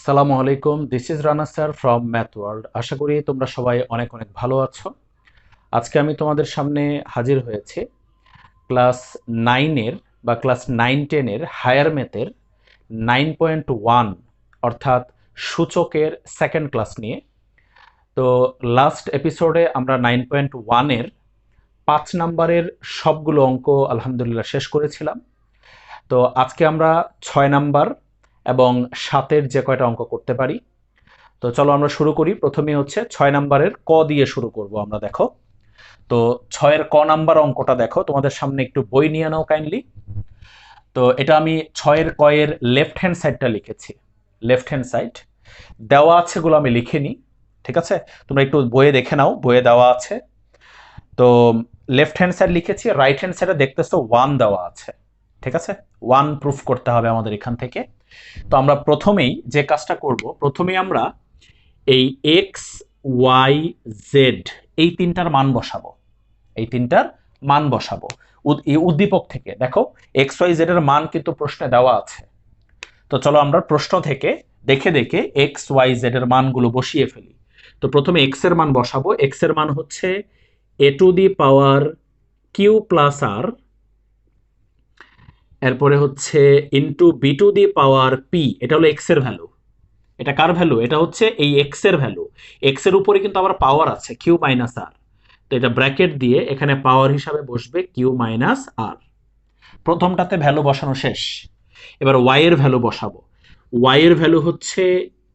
আসসালামু আলাইকুম, this is Rana sir from math world. আশা করি তোমরা সবাই অনেক অনেক ভালো আছো। আজকে আমি তোমাদের সামনে হাজির হয়েছি ক্লাস নাইনের বা ক্লাস 9-10-এর হায়ার ম্যাথের 9.1 অর্থাৎ সূচকের সেকেন্ড ক্লাস নিয়ে। তো লাস্ট এপিসোডে আমরা 9.1-এর 5 নাম্বারের সবগুলো অঙ্ক আলহামদুলিল্লাহ শেষ করেছিলাম। তো আজকে আমরা 6 নাম্বার এবং 7-এর যে কয়টা অঙ্ক করতে পারি। তো চলো আমরা শুরু করি। প্রথমে হচ্ছে 6 নাম্বারের ক দিয়ে শুরু করব আমরা। দেখো, তো 6-এর ক নাম্বার অঙ্কটা দেখো, তোমাদের সামনে একটু বই নিয়ে নাও কাইন্ডলি। তো এটা আমি 6-এর ক এর লেফট হ্যান্ড সাইডটা লিখেছি। লেফট হ্যান্ড সাইড দেওয়া আছে গুলো আমি লিখিনি, ঠিক আছে? তোমরা একটু বইয়ে দেখে নাও, বইয়ে দেওয়া আছে। তো লেফট হ্যান্ড সাইড লিখেছি, রাইট হ্যান্ড সাইডে দেখতেছো 1 দেওয়া আছে, ঠিক আছে? 1 প্রুফ করতে হবে আমাদের এখান থেকে। তো আমরা প্রথমেই যে কাজটা করব, প্রথমেই আমরা এই এক্স ওয়াই জেড এই তিনটার মান বসাবো। এই তিনটার মান বসাবো এই উদ্দীপক থেকে। দেখো, এক্স ওয়াই জেড এর মান কিন্তু প্রশ্নে দেওয়া আছে। তো চলো আমরা প্রশ্ন থেকে দেখে দেখে এক্স ওয়াই জেড এর মানগুলো বসিয়ে ফেলি। তো প্রথমে এক্স এর মান বসাবো। এক্স এর মান হচ্ছে A to the power Q plus R, এরপরে হচ্ছে into B to the power P. এটা হলো এক্স এর ভ্যালু। এটা কার ভ্যালু? এটা হচ্ছে এই এক্স এর ভ্যালু। এক্স এর উপরে কিন্তু আবার পাওয়ার আছে কিউ মাইনাস আর। তো এটা ব্র্যাকেট দিয়ে এখানে পাওয়ার হিসাবে বসবে কিউ মাইনাস আর। প্রথমটাতে ভ্যালু বসানো শেষ। এবার ওয়াই এর ভ্যালু বসাবো। ওয়াই এর ভ্যালু হচ্ছে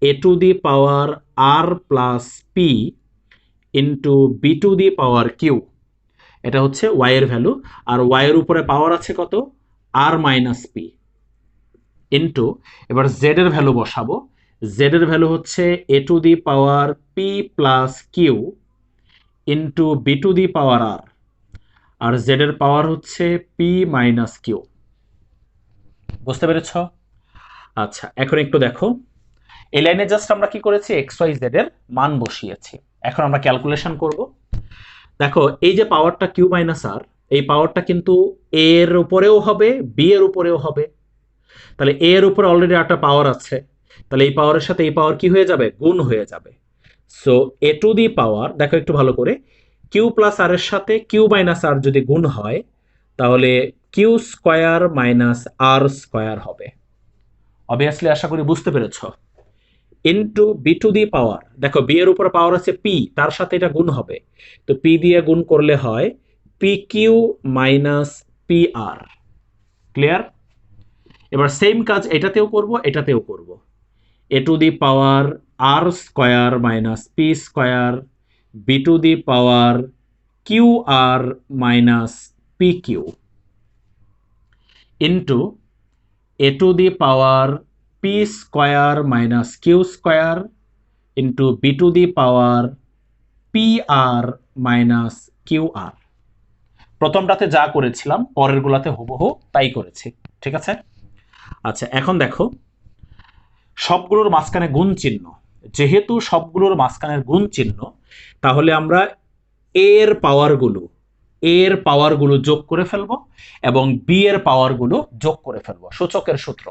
A to the power R plus P into B to the power Q. এটা হচ্ছে ওয়াই এর ভ্যালু। আর ওয়াই এর উপরে পাওয়ার আছে কত? আর মাইনাস পি ইন্টু, এবার জেড এর ভ্যালু বসাবো। জেড এর ভ্যালু হচ্ছে A to the power P plus Q into B to the power R. আর জেড এর পাওয়ার হচ্ছে পি মাইনাস কিউ। বুঝতে পেরেছ? আচ্ছা, এখন একটু দেখো, এই লাইনে জাস্ট আমরা কি করেছি? এক্স ওয়াই জেড এর মান বসিয়েছি। এখন আমরা ক্যালকুলেশন করব। দেখো, এই যে পাওয়ারটা কিউ মাইনাস আর, এই পাওয়ারটা কিন্তু এ এর উপরেও হবে, বি এর উপরেও হবে। তাহলে এ এর উপরে অলরেডি একটা পাওয়ার আছে, তাহলে এই পাওয়ারের সাথে এই পাওয়ার কি হয়ে যাবে? গুণ হয়ে যাবে। সো এ টু দি পাওয়ার, দেখো একটু ভালো করে, কিউ প্লাস আর এর সাথে কিউ মাইনাস আর যদি গুণ হয়, তাহলে Q square minus R square হবে। অবভিয়াসলি আশা করি বুঝতে পেরেছ। ইন্টু বি টু দি পাওয়ার, দেখো বি এর উপর পাওয়ার আছে পি, তার সাথে এটা গুণ হবে। তো পি দিয়ে গুণ করলে হয় P Q minus P R. Clear? এবার সেম কাজ এটাতেও করব, এটাতেও করব। A to the power R square minus P square B to the power Q R minus P Q into A to the power P square minus Q square into B to the power P R minus Q R. প্রথমটাতে যা করেছিলাম পরের গুলাতে হুবহু তাই করেছি, ঠিক আছে? আচ্ছা, এখন দেখো, সবগুলোর মাঝখানে গুণ চিহ্ন। যেহেতু সবগুলোর মাঝখানের গুণ চিহ্ন, তাহলে আমরা এর পাওয়ারগুলো যোগ করে ফেলবো এবং বি এর পাওয়ারগুলো যোগ করে ফেলবো। সূচকের সূত্র,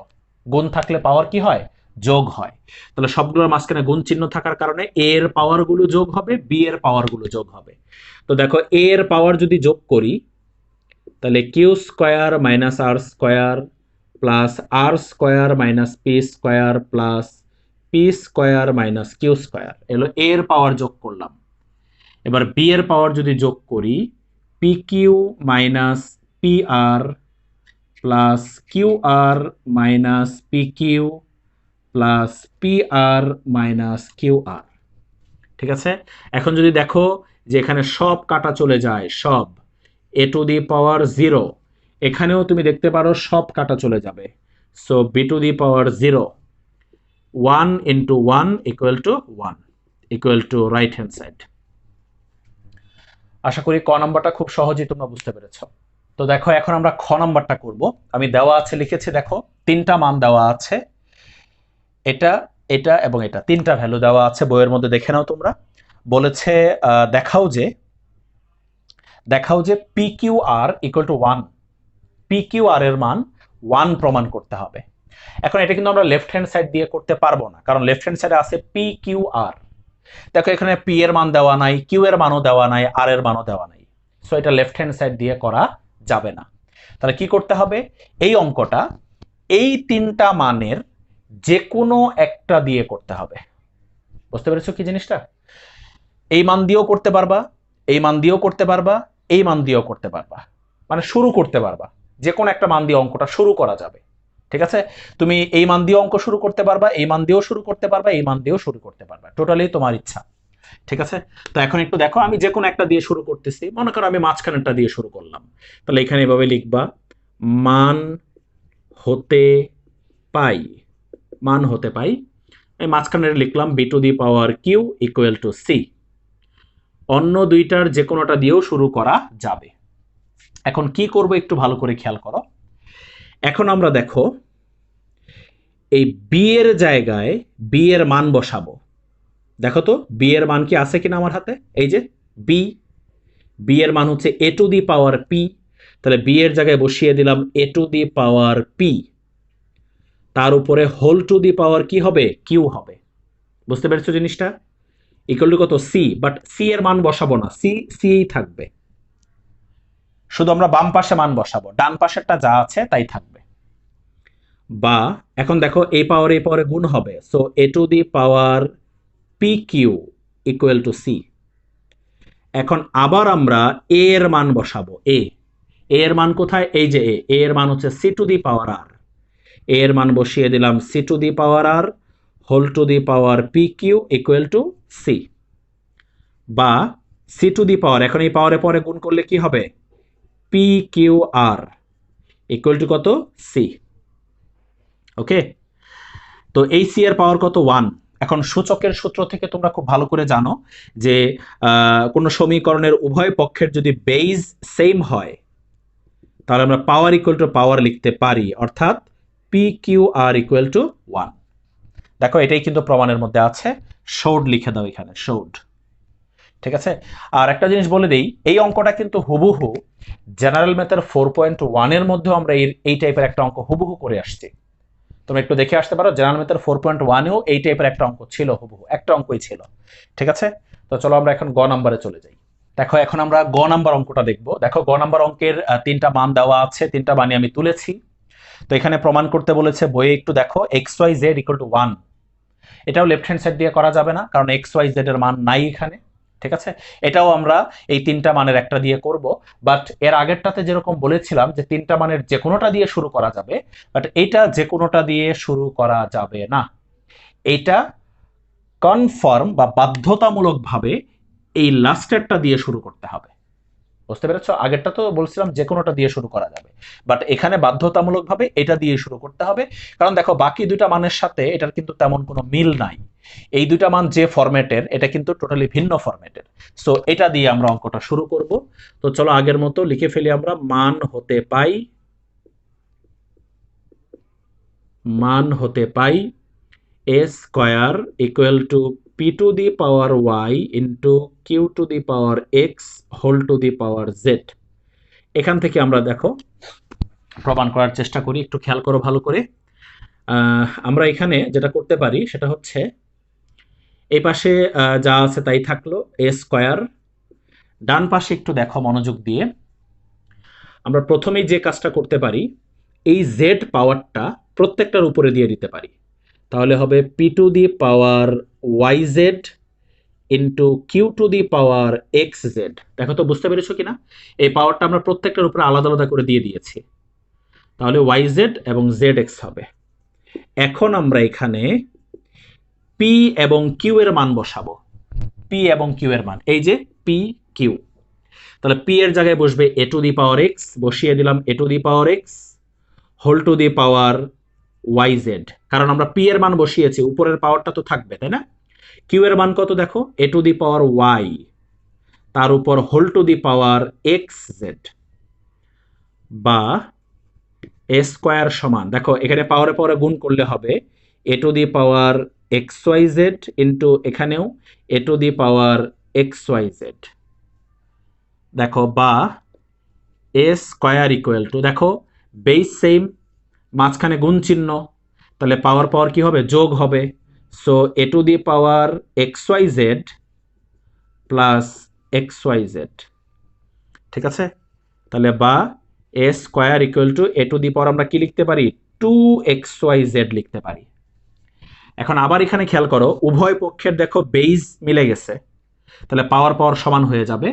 গুণ থাকলে পাওয়ার কি হয়? যোগ হয়। তাহলে সবগুলোর মাঝখানে গুণ চিহ্ন থাকার কারণে এ এর পাওয়ারগুলো যোগ হবে, বি এর পাওয়ারগুলো যোগ হবে। তো দেখো, এ এর পাওয়ার যদি যোগ করি, তাহলে Q square minus R square plus R square minus P square plus P square minus Q square, এলো এর পাওয়ার যোগ করলাম। এবার বি এর পাওয়ার যদি যোগ করি, P Q minus P R plus Q R minus P Q plus P R minus Q R. ঠিক আছে? এখন যদি দেখো যে এখানে সব কাটা চলে যায়, সব এ টু দি পাওয়ার 0, এখানেও তুমি দেখতে পারো সব কাটা চলে যাবে। So B to the power 0, 1 into 1 equal to 1 equal to right hand side. আশা করি ক নাম্বারটা খুব সহজেই তোমরা বুঝতে পেরেছ। তো দেখো, এখন আমরা খ নাম্বারটা করব। আমি দেওয়া আছে লিখেছি, দেখো 3টা মান দেওয়া আছে, এটা এটা এবং এটা, 3টা ভ্যালু দেওয়া আছে বইয়ের মধ্যে, দেখে নাও তোমরা। বলেছে দেখাও যে P Q R equal to 1। P Q R এর মান 1 প্রমাণ করতে হবে। এখন এটা কিন্তু আমরা লেফট হ্যান্ড সাইড দিয়ে করতে পারবো না, কারণ লেফট হ্যান্ড সাইডে আছে পি কিউ আর। দেখো এখানে পি এর মান দেওয়া নাই, কিউ এর মানও দেওয়া নাই, আর এর মানও দেওয়া নাই, সো এটা লেফট হ্যান্ড সাইড দিয়ে করা যাবে না। তাহলে কি করতে হবে, এই অঙ্কটা এই তিনটা মানের যে কোনো একটা দিয়ে করতে হবে। বুঝতে পেরেছো কি জিনিসটা? এই মান দিয়েও করতে পারবা, এই মান দিয়েও করতে পারবা, এই মান দিয়েও করতে পারবা, মানে শুরু করতে পারবা, যে কোনো একটা মান দিয়ে অঙ্কটা শুরু করা যাবে। ঠিক আছে, তুমি এই মান দিয়ে অঙ্ক শুরু করতে পারবা, এই মান দিয়েও শুরু করতে পারবা, এই মান দিয়েও শুরু করতে পারবা, টোটালি তোমার ইচ্ছা। ঠিক আছে, তো এখন একটু দেখো, আমি যে কোনো একটা দিয়ে শুরু করতেছি, মনে করো আমি মাঝখানেরটা দিয়ে শুরু করলাম, তাহলে এখানে এভাবে লিখবা মান হতে পাই, মান হতে পাই, এই মাঝখানে লিখলাম B to the power Q equal to C. অন্য দুইটার যে কোনোটা দিয়েও শুরু করা যাবে। এখন কি করব একটু ভালো করে খেয়াল করো। এখন আমরা দেখো এই বি এর জায়গায় বি এর মান বসাবো। দেখো তো বি এর মান কি আছে কিনা আমার হাতে, এই যে বি, বি এর মান হচ্ছে A to the power P, তাহলে বি এর জায়গায় বসিয়ে দিলাম A to the power P, তার উপরে হোল টু দি পাওয়ার কি হবে, কিউ হবে। বুঝতে পেরেছো জিনিসটা? ইকুয়াল টু কত, সি, বাট সি এর মান বসাবো না, সি সিই থাকবে, শুধু আমরা বাম পাশে মান বসাবো, ডান পাশেরটা যা আছে তাই থাকবে। বা এখন দেখো এই পাওয়ারে গুণ হবে, so A to the power P Q equal to C. এখন আবার আমরা এ এর মান বসাবো, এ এর মান কোথায়, এই যে এ এর মান হচ্ছে সি টু দি পাওয়ার আর, এ এর মান বসিয়ে দিলাম C to the power R whole to the power P Q equal to C. বা সি টু দি পাওয়ার, এখন এই পাওয়ারে পরে গুণ করলে কি হবে, P Q R equal to কত, সি। ওকে, তো এই সি এর পাওয়ার কত, 1। এখন সূচকের সূত্র থেকে তোমরা খুব ভালো করে জানো যে কোনো সমীকরণের উভয় পক্ষের যদি বেজ সেম হয় তাহলে আমরা পাওয়ার ইকুয়াল টু পাওয়ার লিখতে পারি, অর্থাৎ P Q R equal to 1। দেখো এটাই কিন্তু প্রমাণের মধ্যে আছে, শোড লিখে দাও এখানে, শোড। ঠিক আছে, আর একটা জিনিস বলে দেই, এই অঙ্কটা কিন্তু হুবহু জেনারেল ম্যাথের 4.1 এর মধ্যেও আমরা এই টাইপের একটা অঙ্ক হুবহু করে আসছি। তুমি একটু দেখে আসতে পারো, জেনারেল ম্যাথের 4.1-এও এই টাইপের একটা অঙ্ক ছিল, হুবহু একটা অঙ্কই ছিল। ঠিক আছে, তো চলো আমরা এখন গ নাম্বারে চলে যাই। দেখো এখন আমরা গ নাম্বার অঙ্কটা দেখবো। দেখো গ নাম্বার অঙ্কের তিনটা মান দেওয়া আছে, তিনটা মানই আমি তুলেছি। তো এখানে প্রমাণ করতে বলেছে বইয়ে, একটু দেখো X Y Z equal to 1, এটাও লেফট হ্যান্ড সাইড দিয়ে করা যাবে না, কারণ এক্স ওয়াই জেড এর মান নাই এখানে। ঠিক আছে, এটাও আমরা এই তিনটা মানের একটা দিয়ে করব, বাট এর আগেরটাতে যেরকম বলেছিলাম যে তিনটা মানের যে কোনোটা দিয়ে শুরু করা যাবে, বাট এটা যে কোনোটা দিয়ে শুরু করা যাবে না, এটা কনফার্ম বা বাধ্যতামূলকভাবে এই লাস্টেরটা দিয়ে শুরু করতে হবে। বুঝতে পেরেছো? আগেরটা তো বলছিলাম যে কোনোটা দিয়ে শুরু করা যাবে, বাট এখানে বাধ্যতামূলকভাবে এটা দিয়ে শুরু করতে হবে, কারণ দেখো বাকি দুইটা মানের সাথে এটার কিন্তু তেমন কোনো মিল নাই। এই দুইটা মান যে ফরম্যাটের, এটা কিন্তু টোটালি ভিন্ন ফরম্যাটের, সো এটা দিয়ে আমরা অঙ্কটা শুরু করব। তো চলো আগের মতো লিখে ফেলি আমরা, মান হতে পাই, মান হতে পাই A square equal to P to the power Y into Q to the power X whole to the power Z. এখান থেকে আমরা দেখো প্রমাণ করার চেষ্টা করি, একটু খেয়াল করো ভালো করে। আমরা এখানে যেটা করতে পারি সেটা হচ্ছে এই পাশে যা আছে তাই থাকলো, এ স্কোয়ার। ডান পাশে একটু দেখো মনোযোগ দিয়ে, আমরা প্রথমেই যে কাজটা করতে পারি, এই জেড পাওয়ারটা প্রত্যেকটার উপরে দিয়ে দিতে পারি, তাহলে হবে P to the power Y Z into Q to the power X Z. দেখো তো বুঝতে পেরেছো কিনা, এই পাওয়ারটা আমরা প্রত্যেকটার উপরে আলাদা আলাদা করে দিয়ে দিয়েছি, তাহলে ওয়াই জেড এবং জেড এক্স হবে। এখন আমরা এখানে পি এবং কিউ এর মান বসাবো, পি এবং কিউ এর মান, এই যে পি কিউ, তাহলে পি এর জায়গায় বসবে এ টু দি পাওয়ার এক্স, বসিয়ে দিলাম A to the power X whole to the power Y Z, কারণ আমরা পি এর মান বসিয়েছি, উপরের পাওয়ারটা তো থাকবে তাই না। কিউ এর মান কত দেখো, এ টু দি পাওয়ার ওয়াই, তার উপর whole to the power X Z, বা এ স্কোয়ার সমান, দেখো এখানে পাওয়ারে পাওয়ারে গুণ করলে হবে A to the power X Y Z into এখানেও A to the power X Y Z. দেখো বা এ স্কোয়ার ইকুয়াল টু, দেখো বেস সেম, মাঝখানে গুণ চিহ্ন, তাহলে পাওয়ার পাওয়ার কি হবে, যোগ হবে। So A to the power X Y Z plus X Y Z, ঠিক আছে। তাহলে বা A square equal to A to the power আমরা কি লিখতে পারি, 2xyz লিখতে পারি। এখন আবার এখানে খেয়াল করো, উভয় পক্ষের দেখো বেজ মিলে গেছে, তাহলে পাওয়ার পাওয়ার সমান হয়ে যাবে।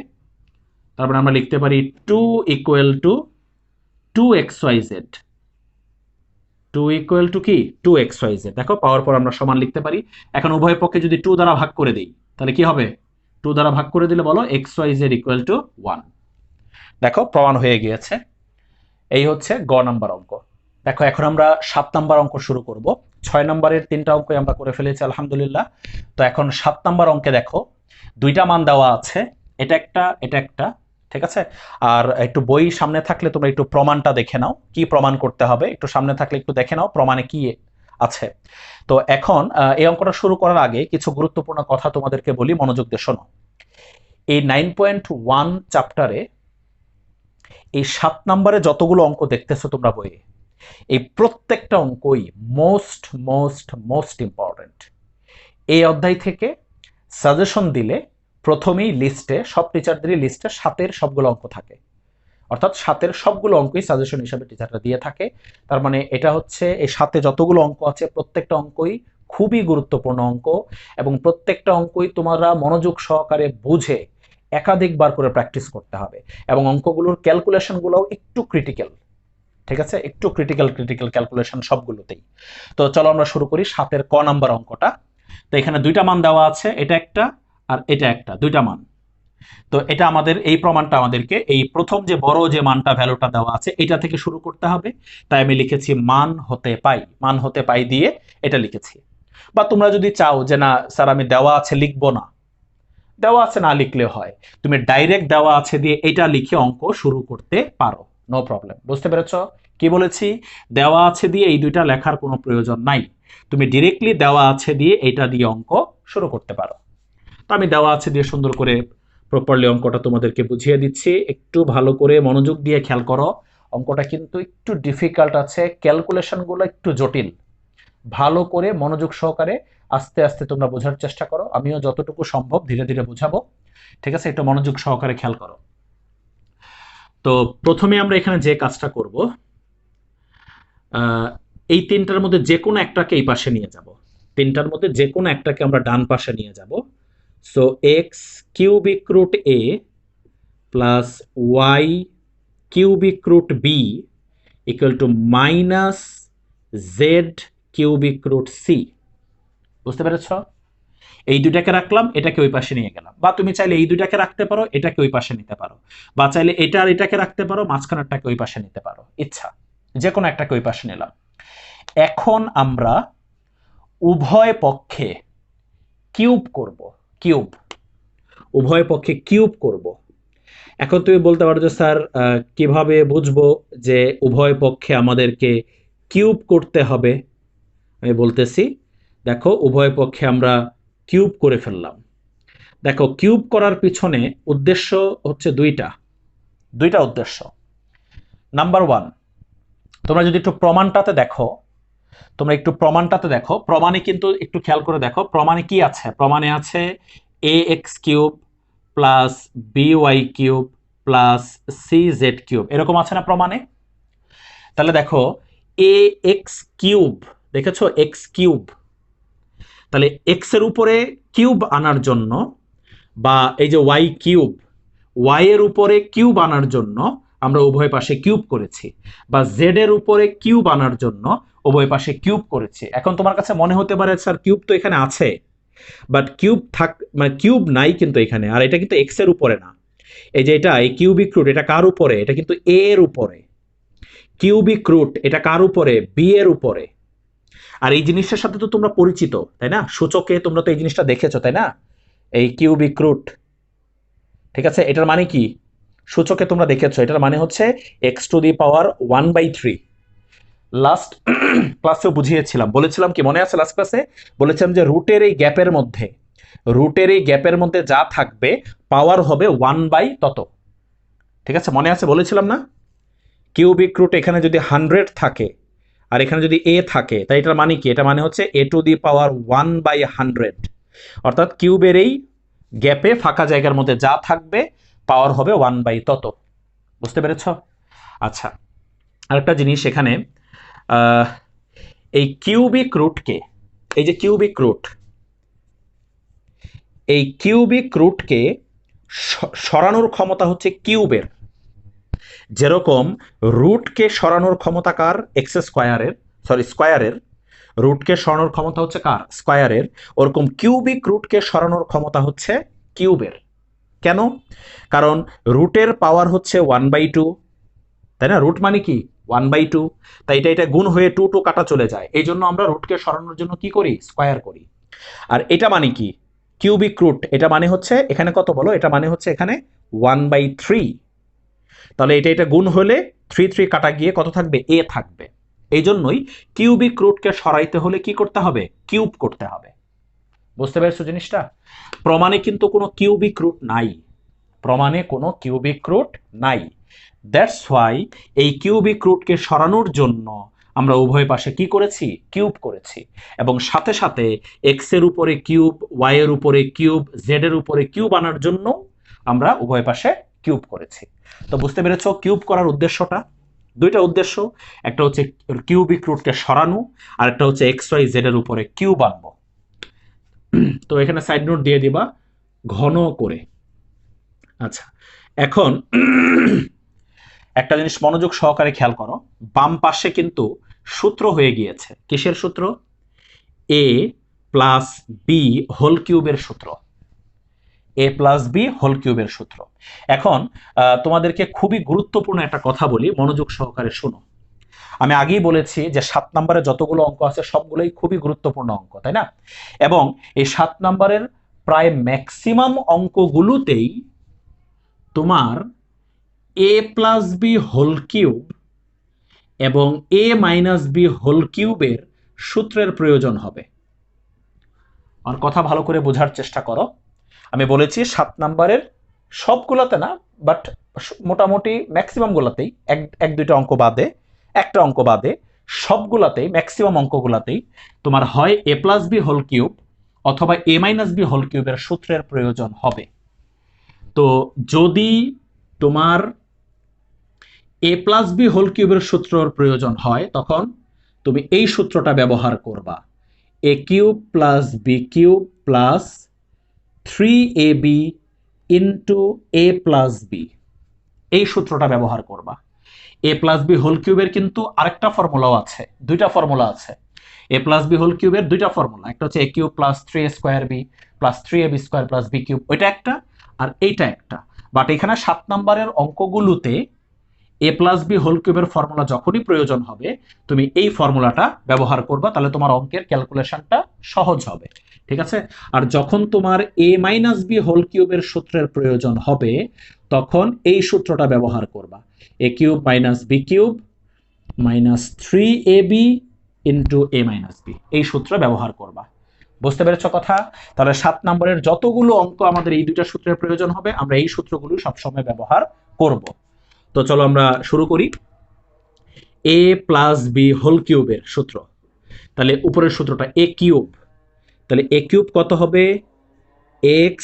তারপরে আমরা লিখতে পারি 2 equal to 2xyz, 2 equal to কি 2xyz। দেখো পাওয়ার পর আমরা সমান লিখতে পারি। এখন উভয় পক্ষে যদি 2 দ্বারা ভাগ করে দিই তাহলে কি হবে, 2 দ্বারা ভাগ করে দিলে বলো xyz ইকুয়াল টু 1। দেখো প্রমাণ হয়ে গিয়েছে। এই হচ্ছে গ নাম্বার অঙ্ক। দেখো এখন আমরা 7 নাম্বার অঙ্ক শুরু করব। 6 নম্বরের 3টা অঙ্ক আমরা করে ফেলেছি আলহামদুলিল্লাহ। তো এখন 7 নাম্বার অঙ্কে দেখো 2টা মান দেওয়া আছে, এটা একটা এটা একটা, ঠিক আছে। আর একটু বই সামনে থাকলে তোমরা একটু প্রমাণটা দেখে নাও, কি প্রমাণ করতে হবে একটু সামনে থাকলে একটু দেখে নাও প্রমাণে কি আছে। তো এখন এই অঙ্কটা শুরু করার আগে কিছু গুরুত্বপূর্ণ কথা তোমাদেরকে বলি, মনোযোগ দিয়ে শোনো। এই 9.1 চ্যাপ্টারে এই 7 নম্বরে যতগুলো অঙ্ক দেখতেছো তোমরা বইয়ে, এই প্রত্যেকটা অঙ্কই মোস্ট মোস্ট মোস্ট ইম্পর্টেন্ট। এই অধ্যায় থেকে সাজেশন দিলে প্রথমেই লিস্টে, সব টিচারদেরই লিস্টে 7-এর সবগুলো অঙ্ক থাকে, অর্থাৎ 7-এর সবগুলো অঙ্কই সাজেশন হিসাবে টিচাররা দিয়ে থাকে। তার মানে এটা হচ্ছে এই 7-এ যতগুলো অঙ্ক আছে প্রত্যেকটা অঙ্কই খুবই গুরুত্বপূর্ণ অঙ্ক, এবং প্রত্যেকটা অঙ্কই তোমরা মনোযোগ সহকারে বুঝে একাধিকবার করে প্র্যাকটিস করতে হবে, এবং অঙ্কগুলোর ক্যালকুলেশনগুলোও একটু ক্রিটিক্যাল, ঠিক আছে, একটু ক্রিটিক্যাল ক্যালকুলেশন সবগুলোতেই। তো চলো আমরা শুরু করি 7-এর ক নাম্বার অঙ্কটা। তো এখানে 2টা মান দেওয়া আছে, এটা একটা আর এটা একটা, 2টা মান। তো এটা আমাদের এই প্রমাণটা আমাদেরকে এই প্রথম যে বড় যে মানটা ভ্যালুটা দেওয়া আছে এটা থেকে শুরু করতে হবে। তাই আমি লিখেছি মান হতে পাই, মান হতে পাই দিয়ে এটা লিখেছি। বা তোমরা যদি চাও যে না স্যার আমি দেওয়া আছে লিখবো না, দেওয়া আছে না লিখলে হয়, তুমি ডাইরেক্ট দেওয়া আছে দিয়ে এটা লিখে অঙ্ক শুরু করতে পারো, নো প্রবলেম। বুঝতে পেরেছো কি বলেছি, দেওয়া আছে দিয়ে এই 2টা লেখার কোনো প্রয়োজন নাই, তুমি ডিরেক্টলি দেওয়া আছে দিয়ে এটা দিয়ে অঙ্ক শুরু করতে পারো। তো আমি দেওয়া আছে দিয়ে সুন্দর করে প্রপারলি অঙ্কটা তোমাদেরকে বুঝিয়ে দিচ্ছি, একটু ভালো করে মনোযোগ দিয়ে খেয়াল করো। অঙ্কটা কিন্তু একটু ডিফিকাল্ট আছে, ক্যালকুলেশনগুলো একটু জটিল, ভালো করে মনোযোগ সহকারে আস্তে আস্তে তোমরা বোঝার চেষ্টা করো, আমিও যতটুকু সম্ভব ধীরে ধীরে বোঝাবো, ঠিক আছে। একটু মনোযোগ সহকারে খেয়াল করো। তো প্রথমে আমরা এখানে যে কাজটা করব, এই 3টার মধ্যে যে কোনো একটাকে এই পাশে নিয়ে যাব, 3টার মধ্যে যে কোনো একটাকে আমরা ডান পাশে নিয়ে যাব। So X cubic root A plus Y cubic root B equal to minus Z cubic root C. বুঝতে পেরেছ, এই 2টাকে রাখলাম, এটাকে ওই পাশে নিয়ে গেলাম। বা তুমি চাইলে এই 2টাকে রাখতে পারো, এটাকে ওই পাশে নিতে পারো, বা চাইলে এটা আর এটাকে রাখতে পারো, মাঝখানেরটাকে ওই পাশে নিতে পারো, ইচ্ছা, যে কোনো একটাকে ওই পাশে নিলাম। এখন আমরা উভয় পক্ষে কিউব করব, কিউব, উভয় পক্ষে কিউব করব। এখন তুমি বলতে পারো যে স্যার কিভাবে বুঝবো যে উভয় পক্ষে আমাদেরকে কিউব করতে হবে। আমি বলতেছি, দেখো উভয় পক্ষে আমরা কিউব করে ফেললাম। দেখো কিউব করার পিছনে উদ্দেশ্য হচ্ছে দুইটা উদ্দেশ্য। নাম্বার 1, তোমরা যদি একটু প্রমাণটাতে দেখো, প্রমাণে কিন্তু একটু খেয়াল করে দেখো প্রমাণে কি আছে। প্রমাণে আছে A X cube plus B Y cube plus C Z cube, এরকম আছে না প্রমাণে। তাহলে দেখো এ এক্স কিউব, দেখেছো এক্স কিউব, তাহলে এক্স এর উপরে কিউব আনার জন্য, বা এই যে ওয়াই কিউব, ওয়াই এর উপরে কিউব আনার জন্য আমরা উভয় পাশে কিউব করেছি, বা জেড এর উপরে কিউব আনার জন্য উভয় পাশে কিউব করেছি। এখন তোমার কাছে মনে হতে পারে স্যার কিউব তো এখানে আছে, বাট কিউব মানে কিউব নাই কিন্তু এখানে, আর এটা কিন্তু এক্স এর উপরে না। এই যে এটা এই কিউবিক রুট, এটা কার উপরে, এটা কিন্তু এ এর উপরে। কিউবিক রুট এটা কার উপরে, বি এর উপরে। আর এই জিনিসটার সাথে তো তোমরা পরিচিত তাই না, সূচকে তোমরা তো এই জিনিসটা দেখেছো তাই না, এই কিউবিক রুট, ঠিক আছে। এটার মানে কি, সূচকে তোমরা দেখেছো, এটার মানে হচ্ছে x two the power 1/3। Last ক্লাসেও বুঝিয়েছিলাম, বলেছিলাম কি মনে আছে, লাস্ট ক্লাসে বলেছিলাম যে রুটের এই গ্যাপের মধ্যে যা থাকবে পাওয়ার হবে 1/, ঠিক আছে, মনে আছে বলেছিলাম না। কিউবিক রুট এখানে যদি 100 থাকে আর এখানে যদি এ থাকে তাই এটার মানে কি? এটা মানে হচ্ছে a⁴ অর্থাৎ কিউবের এই গ্যাপে ফাঁকা জায়গার মধ্যে যা থাকবে পাওয়ার হবে 1 তত। বুঝতে পেরেছ? আচ্ছা, আরেকটা জিনিস এখানে, এই কিউবিক রুটকে, এই যে কিউবিক রুট, এই কিউবিক রুটকে সরানোর ক্ষমতা হচ্ছে কিউবের। যেরকম রুটকে সরানোর ক্ষমতা কার? স্কোয়ারের। রুটকে সরানোর ক্ষমতা হচ্ছে কার? স্কোয়ারের। ওরকম কিউবিক রুটকে সরানোর ক্ষমতা হচ্ছে কিউবের। কেন? কারণ রুটের পাওয়ার হচ্ছে 1/2, তাই না? রুট মানে কি? 1/2। তাই এটা গুণ হয়ে 2 কাটা চলে যায়, এই জন্য আমরা রুটকে সরানোর জন্য কি করি? স্কোয়ার করি। আর এটা মানে কি? কিউবিক রুট, এটা মানে হচ্ছে এখানে কত বলো? এটা মানে হচ্ছে এখানে 1/3। তাহলে এটা গুণ হলে 3 কাটা গিয়ে কত থাকবে? এ থাকবে। এই জন্যই কিউবিক রুটকে সরাইতে হলে কি করতে হবে? কিউব করতে হবে। বুঝতে পেরেছো জিনিসটা? প্রমাণে কিন্তু কোনো কিউবিক রুট নাই, প্রমাণে কোনো কিউবিক রুট নাই। দ্যাটস ওয়াই এই কিউবিক রুটকে সরানোর জন্য আমরা উভয় পাশে কি করেছি? কিউব করেছি। এবং সাথে সাথে এক্স এর উপরে কিউব, ওয়াই এর উপরে কিউব, জেড এর উপরে কিউব আনার জন্য আমরা উভয় পাশে কিউব করেছি। তো বুঝতে পেরেছো কিউব করার উদ্দেশ্যটা? দুইটা উদ্দেশ্য, একটা হচ্ছে কিউবিক রুটকে সরানো, আর একটা হচ্ছে এক্স ওয়াই জেড এর উপরে কিউব আনবো। তো এখানে সাইড নোট দিয়ে দিবা ঘন করে। আচ্ছা, এখন একটা জিনিস মনোযোগ সহকারে খেয়াল করো, বাম পাশে কিন্তু সূত্র হয়ে গিয়েছে। কিসের সূত্র? a প্লাস বি হোল কিউবের সূত্র। a প্লাস বি হোল কিউবের সূত্র। এখন তোমাদেরকে খুবই গুরুত্বপূর্ণ একটা কথা বলি, মনোযোগ সহকারে শোনো। আমি আগেই বলেছি যে 7 নম্বরে যতগুলো অঙ্ক আছে সবগুলোই খুবই গুরুত্বপূর্ণ অঙ্ক, তাই না? এবং এই 7 নম্বরের প্রায় ম্যাক্সিমাম অঙ্কগুলোতেই তোমার a plus B whole cube এবং a মাইনাস বি হোল কিউবের সূত্রের প্রয়োজন হবে। আর কথা ভালো করে বোঝার চেষ্টা করো। আমি বলেছি 7 নম্বরের সবগুলোতে না, বাট মোটামুটি ম্যাক্সিমাম গুলাতেই, এক দুইটা অঙ্ক বাদে, একটা অঙ্ক বাদে সবগুলাতেই, ম্যাক্সিমাম অঙ্কগুলাতেই তোমার হয় a plus B whole cube অথবা a মাইনাস বি হোল কিউবের সূত্রের প্রয়োজন হবে। তো যদি তোমার a প্লাস বি হোল কিউবের সূত্রের প্রয়োজন হয় তখন তুমি এই সূত্রটা ব্যবহার করবা, a cube plus B cube plus 3ab into a plus B. এই সূত্রটা ব্যবহার করবা। a প্লাস বি হোল কিউবের কিন্তু আরেকটা ফর্মুলাও আছে, দুইটা ফর্মুলা আছে। a প্লাস বি হোল কিউবের দুইটা ফর্মুলা, একটা হচ্ছে a cube plus 3a square B plus 3ab square plus B cube, ওইটা একটা, আর এইটা একটা। বাট এখানে 7 নম্বরের অঙ্কগুলোতে a প্লাস বি হোল কিউবের ফর্মুলা যখনই প্রয়োজন হবে তুমি এই ফর্মুলাটা ব্যবহার করবা, তাহলে তোমার অঙ্কের ক্যালকুলেশনটা সহজ হবে। ঠিক আছে? আর যখন তোমার a মাইনাস বি হোল কিউবের সূত্রের প্রয়োজন হবে তখন এই সূত্রটা ব্যবহার করবা, a cube minus B cube minus 3ab into a minus B, এই সূত্র ব্যবহার করবা। বুঝতে পেরেছ কথা? তাহলে 7 নম্বরের যতগুলো অঙ্ক আমাদের এই দুইটা সূত্রের প্রয়োজন হবে আমরা এই সূত্রগুলো সবসময় ব্যবহার করব। তো চলো আমরা শুরু করি। a প্লাস বি হোল কিউবের সূত্র, তাহলে উপরের সূত্রটা a কিউব, তাহলে a কিউব কত হবে? x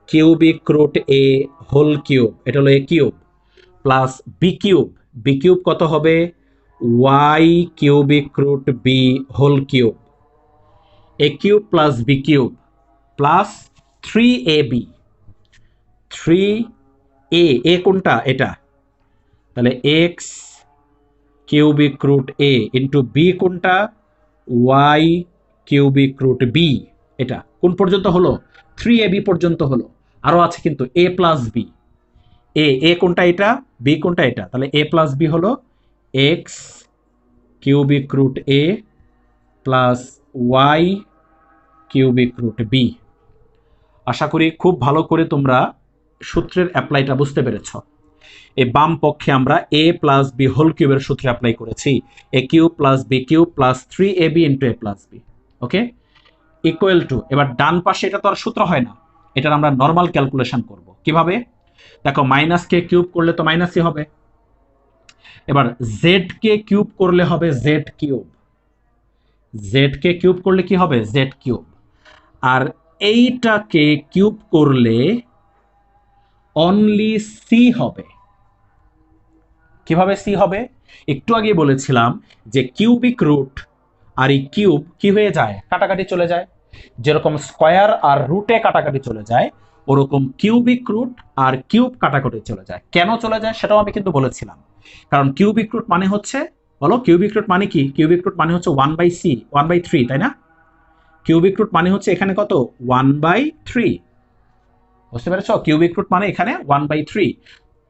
cubic root a whole cube, এটা হলো a cube, plus B cube, B cube কত হবে? y cubic root b whole cube, a cube plus B cube plus 3ab, 3a কোনটা? এটা, তাহলে x cubic root a into B কোনটা? y cubic root b। এটা কোন পর্যন্ত হলো? 3ab পর্যন্ত হলো। আরো আছে কিন্তু a প্লাস বি, a কোনটা? এটা। b কোনটা? এটা। তাহলে a প্লাস বি হলো x cubic root a plus y cubic root b। আশা করি খুব ভালো করে তোমরা সূত্রের অ্যাপ্লাইটা বুঝতে পেরেছ। এই বাম পক্ষে আমরা a প্লাস বি হোল কিউবের সূত্রে অ্যাপ্লাই করেছি, a cube plus B cube plus 3ab into a plus B. Okay, equal to, এবার ডান পাশে এটা তো আর সূত্র হয় না, এটার আমরা নর্মাল ক্যালকুলেশন করব। কিভাবে? দেখো মাইনাস কে কিউব করলে তো মাইনাসই হবে, এবার জেড কে কিউব করলে হবে Z cube, Z K cube করলে কি হবে জেড কিউব, আর এইটাকে কিউব করলে অনলি সি হবে। কিভাবে সি হবে? একটু আগে বলেছিলাম যে কিউবিক রুট আর এই কিউব কি হয়ে যায়, কাটাকাটি চলে যায়। যেরকম স্কোয়ার আর রুটে কাটাকাটি চলে যায়, ওরকম কিউবিক রুট আর কিউব কাটাকাটি চলে যায়। কেন চলে যায় সেটাও আমি কিন্তু বলেছিলাম। কারণ কিউবিক রুট মানে হচ্ছে, বলো কিউবিক রুট মানে কি? কিউবিক রুট মানে হচ্ছে 1/c 1/3, তাই না? কিউবিক রুট মানে হচ্ছে এখানে কত 1/3, বুঝতে পেরেছো? কিউবিক রুট মানে এখানে 1/3।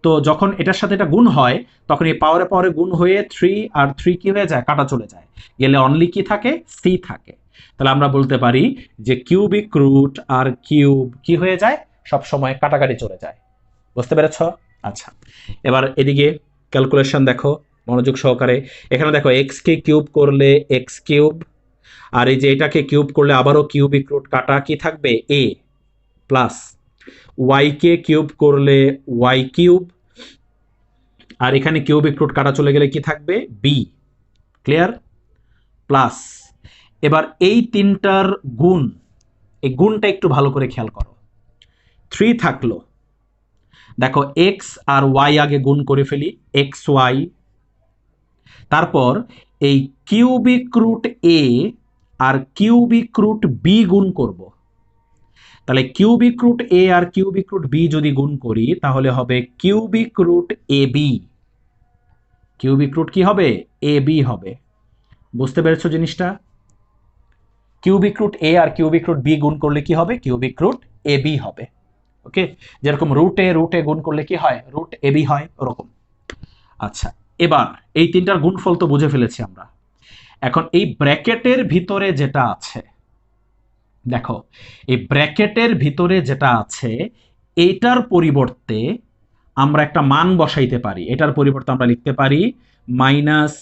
তো যখন এটার সাথে এটা গুণ হয় তখন এই পাওয়ারে পাওয়ারে গুণ হয়ে 3 আর 3 কি হয়ে যায়, কাটা চলে যায়, গেলে অনলি কি থাকে, সি থাকে। তাহলে আমরা বলতে পারি যে কিউবিক রুট আর কিউব কি হয়ে যায়, সব সময় কাটাকাটি চলে যায়। বুঝতে পেরেছ? আচ্ছা, এবার এদিকে ক্যালকুলেশন দেখো মনোযোগ সহকারে। এখানে দেখো এক্স কে কিউব করলে এক্স কিউব, আর এই যে এটাকে কিউব করলে আবারও কিউবিক রুট কাটা কি থাকবে, এ প্লাস ওয়াই কে কিউব করলে ওয়াই কিউব, আর এখানে কিউবিক রুট কাটা চলে গেলে কি থাকবে, বি। ক্লিয়ার? প্লাস এবার এই তিনটার গুণ, এই গুণটা একটু ভালো করে খেয়াল করো। 3 থাকলো, দেখো এক্স আর ওয়াই আগে গুণ করে ফেলি, এক্স ওয়াই, তারপর এই কিউবিক রুট এ আর কিউবিক রুট বি গুণ করব। তাহলে কিউবিক রুট এ আর কিউবিক রুট বি যদি গুণ করি তাহলে হবে cubic root A B. Cubic root কি হবে, এ বি হবে। বুঝতে পেরেছো জিনিসটা? কিউবিক রুট এ আর কিউবিক রুট বি গুণ করলে কি হবে, কিউবিক রুট এ বি হবে। ওকে, যেরকম রুটে রুটে গুণ করলে কি হয়, রুট এ বি হয়, ওরকম। আচ্ছা, এবার এই তিনটার গুণফল তো বুঝে ফেলেছি আমরা। এখন এই ব্র্যাকেটের ভিতরে যেটা আছে, দেখো এই ব্র্যাকেটের ভিতরে যেটা আছে এইটার পরিবর্তে আমরা একটা মান বসাইতে পারি। এটার পরিবর্তে আমরা লিখতে পারি minus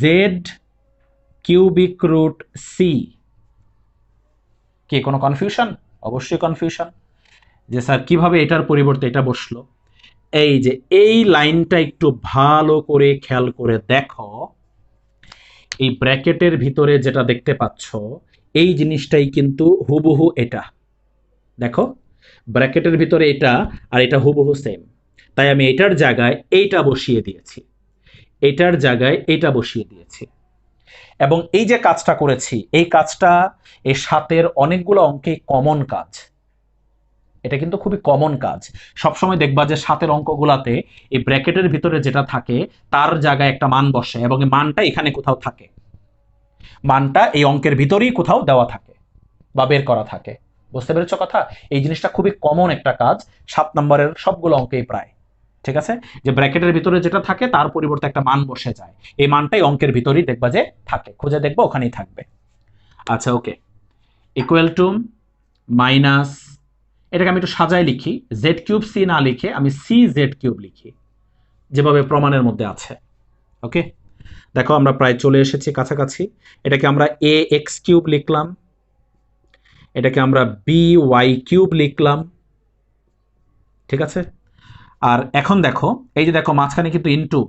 Z cubic root C. কি কোনো কনফিউশন? অবশ্যই কনফিউশন যে স্যার কিভাবে এটার পরিবর্তে এটা বসলো। এই যে এই লাইনটা একটু ভালো করে খেয়াল করে দেখো, এই ব্র্যাকেটের ভিতরে যেটা দেখতে পাচ্ছ এই জিনিসটাই কিন্তু হুবহু এটা। দেখো ব্র্যাকেটের ভিতরে এটা আর এটা হুবহু সেম, তাই আমি এটার জায়গায় এইটা বসিয়ে দিয়েছি, এটার জায়গায় এইটা বসিয়ে দিয়েছি। এবং এই যে কাজটা করেছি, এই কাজটা এই সাতের অনেকগুলো অঙ্কে কমন কাজ। এটা কিন্তু খুবই কমন কাজ। সবসময় দেখবা যে সাতের অঙ্কগুলাতে এই ব্র্যাকেটের ভিতরে যেটা থাকে তার জায়গায় একটা মান বসে এবং এই মানটা এখানে কোথাও থাকে, মানটা এই অঙ্কের ভিতরেই কোথাও দেওয়া থাকে বা বের করা থাকে। বুঝতে পেরেছ কথা? এই জিনিসটা খুবই কমন একটা কাজ 7 নম্বরের সবগুলো অঙ্কেই প্রায়। ঠিক আছে, যে ব্র্যাকেটের ভিতরে যেটা থাকে তার পরিবর্তে একটা মান বসে যায়, এই মানটাই অঙ্কের ভিতরেই দেখবা যে থাকে, খুঁজে দেখবা ওখানেই থাকবে। আচ্ছা ওকে, ইকুয়াল টু মাইনাস, এটাকে আমি একটু সাজায় লিখি, জেড কিউব সি না লিখে আমি সি জেড কিউব লিখি যেভাবে প্রমাণের মধ্যে আছে। ওকে, দেখো আমরা প্রায় চলে এসেছি কাছাকাছি। এটাকে আমরা এ এক্স কিউব লিখলাম, এটাকে আমরা বি ওয়াই কিউব লিখলাম। ঠিক আছে, আর এখন দেখো এই যে দেখো মাঝখানে কিন্তু ইনটু,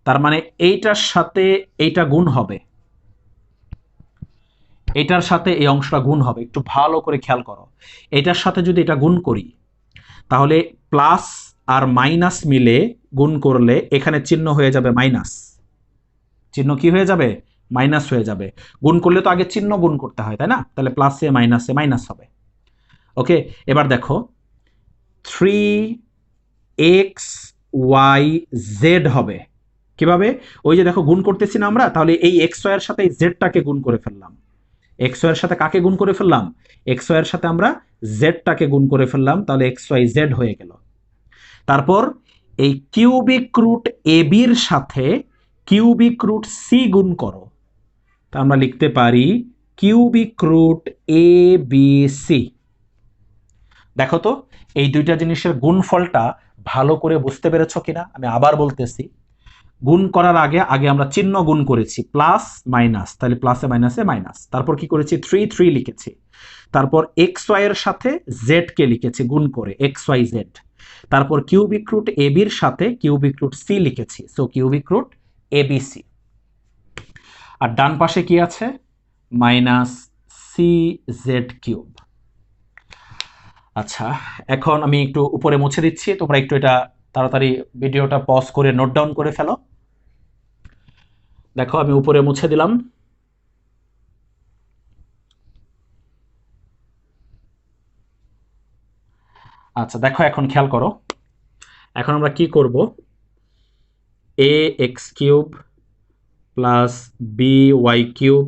তার মানে এইটার সাথে এইটা গুণ হবে, এটার সাথে এই অংশটা গুণ হবে। একটু ভালো করে খেয়াল করো, এটার সাথে যদি এটা গুণ করি তাহলে প্লাস আর মাইনাস মিলে গুণ করলে এখানে চিহ্ন হয়ে যাবে মাইনাস, চিহ্ন কি হয়ে যাবে, মাইনাস হয়ে যাবে। গুণ করলে তো আগে চিহ্ন গুণ করতে হয়, তাই না? তাহলে প্লাসে মাইনাসে মাইনাস হবে। ওকে, এবার দেখো 3x y z হবে কিভাবে, ওই যে দেখো গুণ করতেছি না আমরা, তাহলে এই এক্স ওয়াই এর সাথে এই জেডটাকে গুণ করে ফেললাম। এক্স ওয়াই এর সাথে কাকে গুণ করে ফেললাম, এক্স ওয়াই এর সাথে আমরা জেডটাকে গুণ করে ফেললাম, তাহলে এক্স ওয়াই জেড হয়ে গেল। তারপর এই কিউবিক রুট এ বির সাথে কিউবিক রুট সি গুণ করো, তা আমরা লিখতে পারি cubic root A B C. দেখো তো এই দুইটা জিনিসের গুণফলটা ভালো করে বুঝতে পেরেছো কিনা? আমি আবার বলতেছি, গুণ করার আগে আগে আমরা চিহ্ন গুণ করেছি প্লাস মাইনাস, তাহলে প্লাসে মাইনাসে মাইনাস, তারপর কি করেছি 3 লিখেছি, তারপর এক্স ওয়াই এর সাথে জেড কে লিখেছি গুণ করে এক্স ওয়াই জেড, তারপর কিউবিক রুট এ বির সাথে কিউবিক রুট সি লিখেছি, সো কিউবিক রুট এবিসি, আর ডান পাশে কি আছে মাইনাস সি জেড কিউব। আচ্ছা, এখন আমি একটু উপরে মুছে দিচ্ছি, তোমরা একটু এটা তাড়াতাড়ি ভিডিওটা পজ করে নোট ডাউন করে ফেলো। দেখো আমি উপরে মুছে দিলাম। আচ্ছা দেখো, এখন খেয়াল করো, এখন আমরা কি করব, A X cube plus B Y cube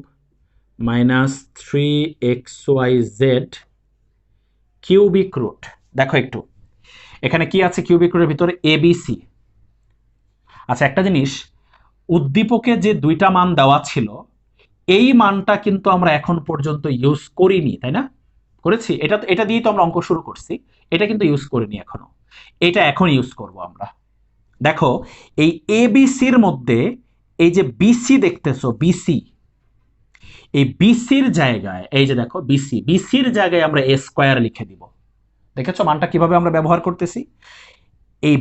minus 3xyz cubic root. দেখো একটু এখানে কি আছে কিউবিক রুটের ভিতরে, এবিসি। আচ্ছা একটা জিনিস, উদ্দীপকে যে দুইটা মান দেওয়া ছিল এই মানটা কিন্তু আমরা এখন পর্যন্ত ইউজ করিনি, তাই না? করেছি? এটা দিয়েই তো আমরা অঙ্ক শুরু করছি, এটা কিন্তু ইউজ করিনি এখনো, এটা এখন ইউজ করব আমরা। দেখো এই এবিসির মধ্যে এই যে বিসি দেখতেছো, বিসি, এই বিসির জায়গায় এই যে দেখো বিসির জায়গায় আমরা এ স্কোয়ার লিখে দিব। দেখেছো মানটা কিভাবে আমরা ব্যবহার করতেছি? এই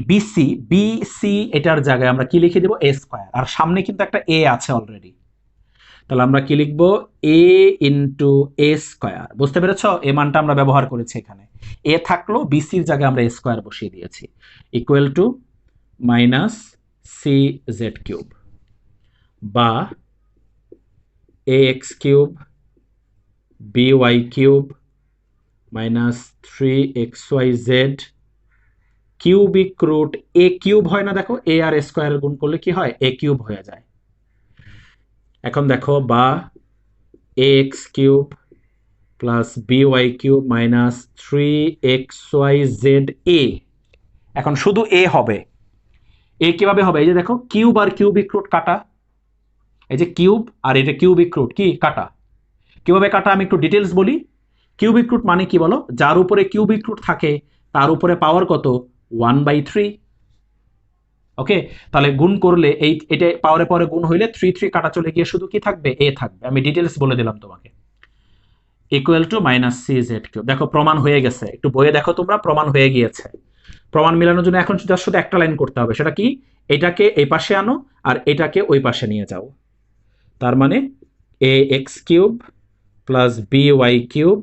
বিসি এটার জায়গায় আমরা কি লিখে দিব, এ স্কোয়ার, আর সামনে কিন্তু একটা এ আছে অলরেডি, তাহলে আমরা কি লিখব, এ ইন্টু এ স্কোয়ার। বুঝতে পেরেছো? এ মানটা আমরা ব্যবহার করেছি এখানে, এ থাকলো বিসির জায়গায় আমরা এ স্কোয়ার বসিয়ে দিয়েছি, equal to minus C Z cube বা A X cube B Y cube minus 3xyz cubic root A cube হয় না, দেখো এ আর স্কোয়ার গুণ করলে কি হয়, এ কিউব হয়ে যায়। এখন দেখো বা A X cube plus B Y cube minus 3xyz এ। এখন শুধু এ হবে, এ কিভাবে হবে, এই যে দেখো কিউব আর কিউবিক রুট কাটা, এই যে কিউব আর এটা কিউবিক রুট কি কাটা, কিভাবে কাটা আমি একটু ডিটেলস বলি। কিউবিক রুট মানে কি বলো, যার উপরে কিউবিক রুট থাকে তার উপরে পাওয়ার কত, 1/3। ওকে, তাহলে গুণ করলে এই এটা পাওয়ারে পাওয়ারে গুণ হইলে 3 কাটা চলে গিয়ে শুধু কি থাকবে, এ থাকবে। আমি ডিটেলস বলে দিলাম তোমাকে, equal to minus C Z cube. দেখো প্রমাণ হয়ে গেছে, একটু বইয়ে দেখো তোমরা, প্রমাণ হয়ে গিয়েছে। প্রমাণ মেলানোর জন্য এখন শুধু একটা লাইন করতে হবে, সেটা কি, এটাকে এই পাশে আনো আর এটাকে ওই পাশে নিয়ে যাও। তার মানে A X cube plus B Y cube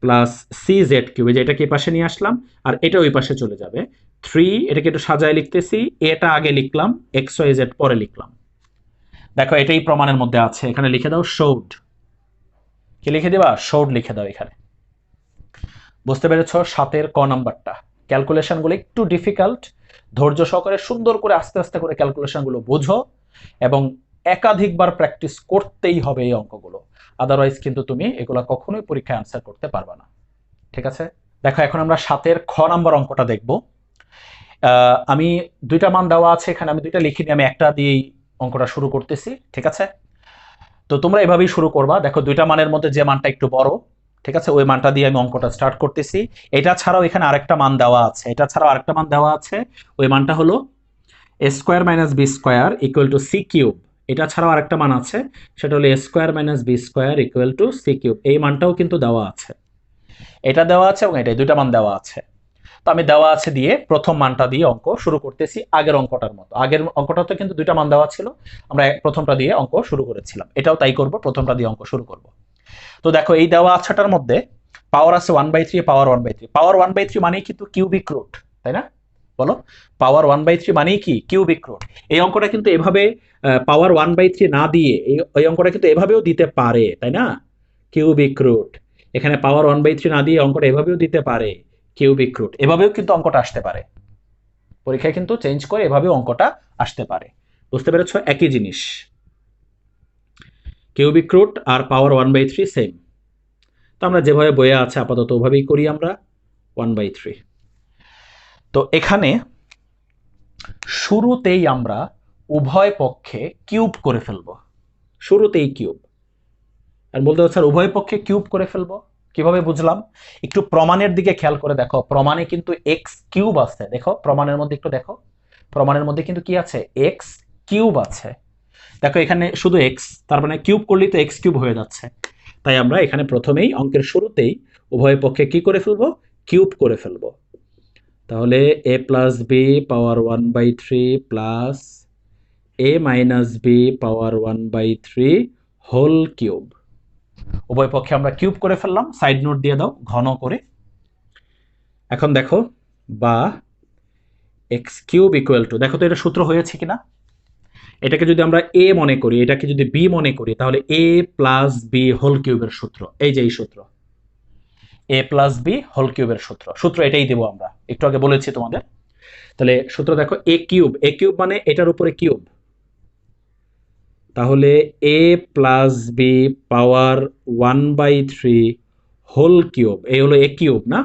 plus C Z cube, এই যে এটাকে এই পাশে নিয়ে আসলাম আর এটা ওই পাশে চলে যাবে। 3, এটাকে একটু সাজায় লিখতেছি, এটা আগে লিখলাম, এক্স ওয়াই জেড পরে লিখলাম। দেখো এটাই প্রমাণের মধ্যে আছে, এখানে লিখে দাও শোড। কি লিখে দিবা, শোড লিখে দাও এখানে। বুঝতে পেরেছো? 7-এর ক নাম্বারটা। ক্যালকুলেশনগুলো একটু ডিফিকাল্ট, ধৈর্য সহকারে সুন্দর করে আস্তে আস্তে করে ক্যালকুলেশনগুলো বোঝো এবং একাধিকবার প্র্যাকটিস করতেই হবে এই অঙ্কগুলো, আদারওয়াইজ কিন্তু তুমি এগুলো কখনোই পরীক্ষায় আনসার করতে পারবে না। ঠিক আছে? দেখো এখন আমরা 7-এর খ নাম্বার অঙ্কটা দেখব। আমি দুইটা মান দেওয়া আছে এখানে, আমি দুইটা লিখিনি, আমি একটা দিয়েই অঙ্কটা শুরু করতেছি। ঠিক আছে? তো তোমরা এভাবেই শুরু করবা। দেখো দুইটা মানের মধ্যে যে মানটা একটু বড়, ঠিক আছে, ওই মানটা দিয়ে আমি অঙ্কটা স্টার্ট করতেছি। এটা ছাড়াও এখানে আরেকটা মান দেওয়া আছে, এটা ছাড়াও আরেকটা মান দেওয়া আছে, ওই মানটা হলো A square minus B square equal to C cube. এটা ছাড়াও আরেকটা মান আছে, সেটা হলো A square minus B square equal to C cube. এই মানটাও কিন্তু দেওয়া আছে, এটা দেওয়া আছে এবং এটা, দুইটা মান দেওয়া আছে। তো আমি দেওয়া আছে দিয়ে প্রথম মানটা দিয়ে অঙ্ক শুরু করতেছি, আগের অঙ্কটার মতো। আগের অঙ্কটাতে কিন্তু দুইটা মান দেওয়া ছিল, আমরা প্রথমটা দিয়ে অঙ্ক শুরু করেছিলাম, এটাও তাই করব, প্রথমটা দিয়ে অঙ্ক শুরু করব। তো দেখো এই দেওয়া আছেটার মধ্যে পাওয়ার আছে 1/3, পাওয়ার 1/3, পাওয়ার 1/3 মানেই কিন্তু কিউবিক রুট, তাই না? বলো, পাওয়ার 1/3 মানেই কি, কিউবিক রুট। এই অঙ্কটা কিন্তু এভাবে পাওয়ার 1/3 না দিয়ে এই অঙ্কটা কিন্তু এভাবেও দিতে পারে, তাই না? কিউবিক রুট, এখানে পাওয়ার 1/3 না দিয়ে অঙ্কটা এভাবেও দিতে পারে, কিউবিক রুট। এভাবেও কিন্তু অঙ্কটা আসতে পারে, পরীক্ষায় কিন্তু চেঞ্জ করে এভাবেও অঙ্কটা আসতে পারে। বুঝতে পেরেছো? একই জিনিস, কিউবিক রুট আর পাওয়ার 1/3 সেম। তো আমরা যেভাবে বইয়ে আছে আপাতত ওভাবেই করি আমরা, 1/3। তো এখানে শুরুতেই আমরা উভয় পক্ষে কিউব করে ফেলবো, শুরুতেই কিউব। আর বলতে স্যার উভয় পক্ষে কিউব করে ফেলবো, কিভাবে বুঝলাম, একটু প্রমাণের দিকে খেয়াল করে দেখো। প্রমাণে কিন্তু এক্স কিউব আছে, দেখো প্রমাণের মধ্যে একটু দেখো, প্রমাণের মধ্যে কিন্তু কি আছে, এক্স কিউব আছে। দেখো এখানে শুধু এক্স, তার মানে কিউব করলেই তো এক্স কিউব হয়ে যাচ্ছে। তাই আমরা এখানে প্রথমেই অঙ্কের শুরুতেই উভয় পক্ষে কি করে ফেলবো, কিউব করে ফেলবো। তাহলে A plus B power 1/3 plus a minus B power 1/3 whole cube. উভয় পক্ষে আমরা কিউব করে ফেললাম, সাইড নোট দিয়ে দাও ঘন করে। এখন দেখো বা এক্স কিউব ইকুয়াল টু, দেখো তো এটা সূত্র হয়েছে কিনা। এটাকে যদি আমরা এ মনে করি, এটাকে যদি বি মনে করি, তাহলে এ প্লাস বি হোল কিউবের সূত্র, এই যে এই সূত্র এ প্লাস বি হোল কিউবের সূত্র এটাই দেবো আমরা, একটু আগে বলেছি তোমাদের। তাহলে সূত্র দেখো এ কিউব মানে এটার উপরে কিউব, তাহলে A plus B power 1/3 whole cube, এই হলো এ কিউব না।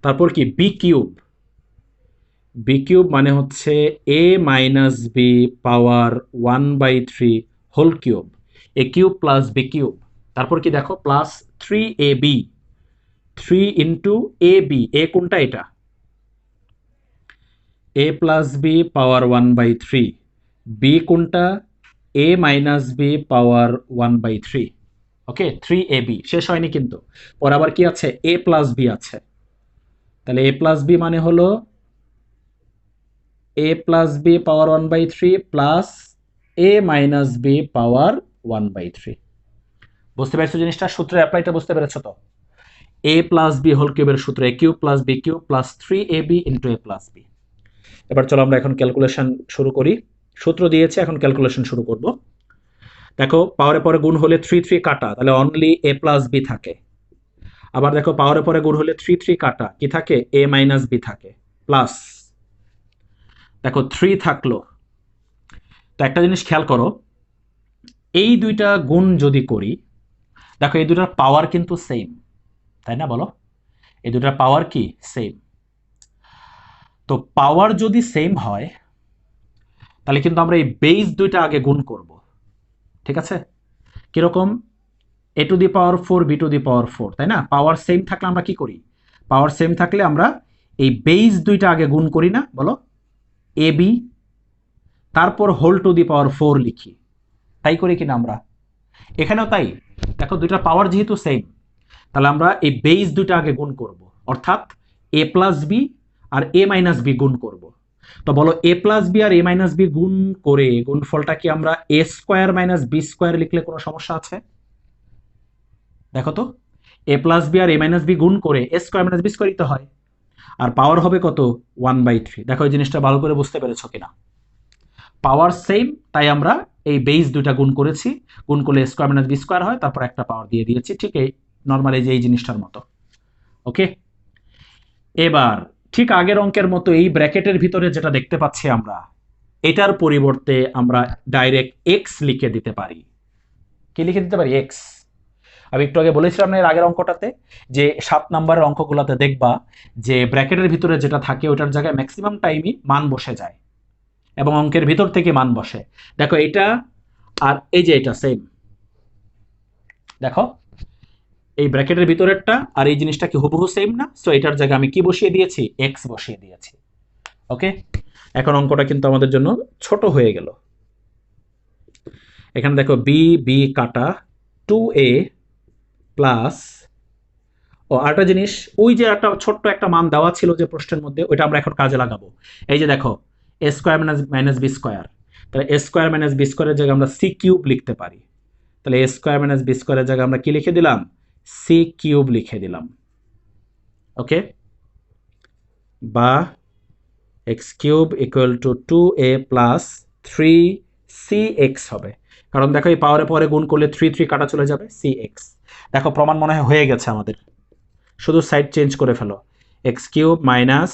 তারপর কি বি কিউব মানে হচ্ছে এ minus B power 1/3 whole cube, A cube plus B cube. তারপর কি দেখো plus 3ab, 3 into A B, এ কোনটা এটা, এ প্লাস বি পাওয়ার 1/3, বি কোনটা এ মাইনাস বি পাওয়ার 1/3। ওকে, 3ab শেষ হয়নি কিন্তু, পর আবার কি আছে এ প্লাস বি আছে। তাহলে এ প্লাস বি মানে হলো এ প্লাস বি পাওয়ার 1/3 প্লাস এ মাইনাস বি পাওয়ার 1/3। বুঝতে পেরেছো জিনিসটা, সূত্রের অ্যাপ্লাইটা বুঝতে পেরেছো তো। এ প্লাস বি হোল কিউবের সূত্র A cube plus B cube plus 3ab into A plus B. এবার চলো আমরা এখন ক্যালকুলেশন শুরু করি। সূত্র দিয়েছে, এখন ক্যালকুলেশন শুরু করব। দেখো পাওয়ারে পরে গুণ হলে 3 কাটা, তাহলে অনলি এ প্লাস বি থাকে। আবার দেখো পাওয়ারে পরে গুণ হলে 3 কাটা, কি থাকে এ মাইনাস বি থাকে, প্লাস দেখো 3 থাকলো। তো একটা জিনিস খেয়াল করো, এই দুইটা গুণ যদি করি, দেখো এই দুটার পাওয়ার কিন্তু সেম, তাই না বলো, এই দুটার পাওয়ার কি সেম। তো পাওয়ার যদি সেম হয় তাহলে কিন্তু আমরা এই বেস দুইটা আগে গুণ করব, ঠিক আছে। কিরকম, A to the power 4 B to the power 4, তাই না। পাওয়ার সেম থাকলে আমরা কি করি, পাওয়ার সেম থাকলে আমরা এই বেস দুইটা আগে গুণ করি না বলো, এ বি, তারপর হোল টু দি পাওয়ার 4 লিখি, তাই করি কিনা আমরা, এখানেও তাই। দেখো দুইটার পাওয়ার যেহেতু সেম, তাহলে আমরা এই বেস দুইটা আগে গুণ করব, অর্থাৎ এ প্লাস বি আর এ মাইনাস বি গুণ করব। তো বলো এ প্লাস বি আর এ মাইনাস বি গুণ করে গুণফলটা কি আমরা এ স্কোয়ার মাইনাস বি স্কোয়ার লিখলে কোনো সমস্যা আছে? দেখো তো এ প্লাস বি আর এ মাইনাস বি গুণ করে এ স্কোয়ার মাইনাস বি স্কোয়ারই তো হয়, আর পাওয়ার হবে কত 1/3। দেখো এই জিনিসটা ভালো করে বুঝতে পেরেছো কিনা, পাওয়ার সেম তাই আমরা এই বেস দুইটা গুণ করেছি, গুণ করলে স্কোয়ার মাইনাস বি স্কোয়ার হয়, তারপর একটা পাওয়ার দিয়ে দিয়েছি, ঠিক এই নর্মাল এই যে এই জিনিসটার মতো। ওকে, এবার ঠিক আগের অঙ্কের মতো এই ব্র্যাকেটের ভিতরে যেটা দেখতে পাচ্ছি আমরা, এটার পরিবর্তে আমরা ডাইরেক্ট এক্স লিখে দিতে পারি। কি লিখে দিতে পারি, এক্স। আমি একটু আগে বলেছিলাম না এর আগের অঙ্কটাতে, যে 7 নম্বরের অঙ্কগুলোতে দেখবা যে ব্র্যাকেটের ভিতরে যেটা থাকে ওটার জায়গায় ম্যাক্সিমাম টাইমই মান বসে যায় এবং অঙ্কের ভিতর থেকে মান বসে। দেখো এটা আর এই যে এটা সেম, দেখো এই ব্র্যাকেটের ভিতরেরটা আর এই জিনিসটা কি হুবহু সেম না, সো এটার জায়গায় আমি কি বসিয়ে দিয়েছি, এক্স বসিয়ে দিয়েছি। ওকে, এখন অঙ্কটা কিন্তু আমাদের জন্য ছোট হয়ে গেল। এখানে দেখো বি বি কাটা 2a প্লাস, ও আরেকটা জিনিস, ওই যে একটা ছোট্ট একটা মান দেওয়া ছিল যে প্রশ্নের মধ্যে, ওইটা আমরা এখন কাজে লাগাবো। এই যে দেখো এ স্কোয়ার মাইনাস বি স্কোয়ার, তাহলে এ স্কোয়ার মাইনাস বি স্কোয়ারের জায়গায় আমরা সি কিউব লিখতে পারি। তাহলে এ স্কোয়ার মাইনাস বি স্কোয়ারের জায়গায় আমরা কি লিখে দিলাম, সি কিউব লিখে দিলাম। ওকে, বা x cube equal two 2a plus 3cx হবে, কারণ দেখো এই পাওয়ারে পরে গুণ করলে 3 কাটা চলে যাবে, cx। দেখো প্রমাণ মনে হয় হয়ে গেছে আমাদের, শুধু সাইড চেঞ্জ করে ফেলো, X cube minus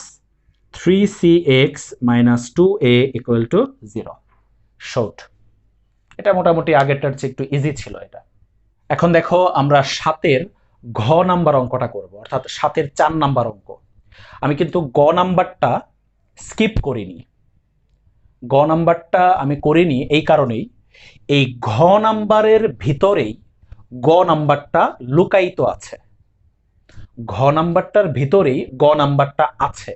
3cx minus 2a equal to 0। Short, এটা মোটামুটি আগেরটার চেয়ে একটু ইজি ছিল এটা। এখন দেখো আমরা 7-এর ঘ নাম্বার অঙ্কটা করব, অর্থাৎ 7-এর 4 নাম্বার অঙ্ক। আমি কিন্তু গ নাম্বারটা স্কিপ করিনি, গ নাম্বারটা আমি করিনি এই কারণেই, এই ঘ নাম্বারের ভিতরেই গ নাম্বারটা লুকায়িত আছে, ঘ নাম্বারটার ভিতরেই গ নাম্বারটা আছে।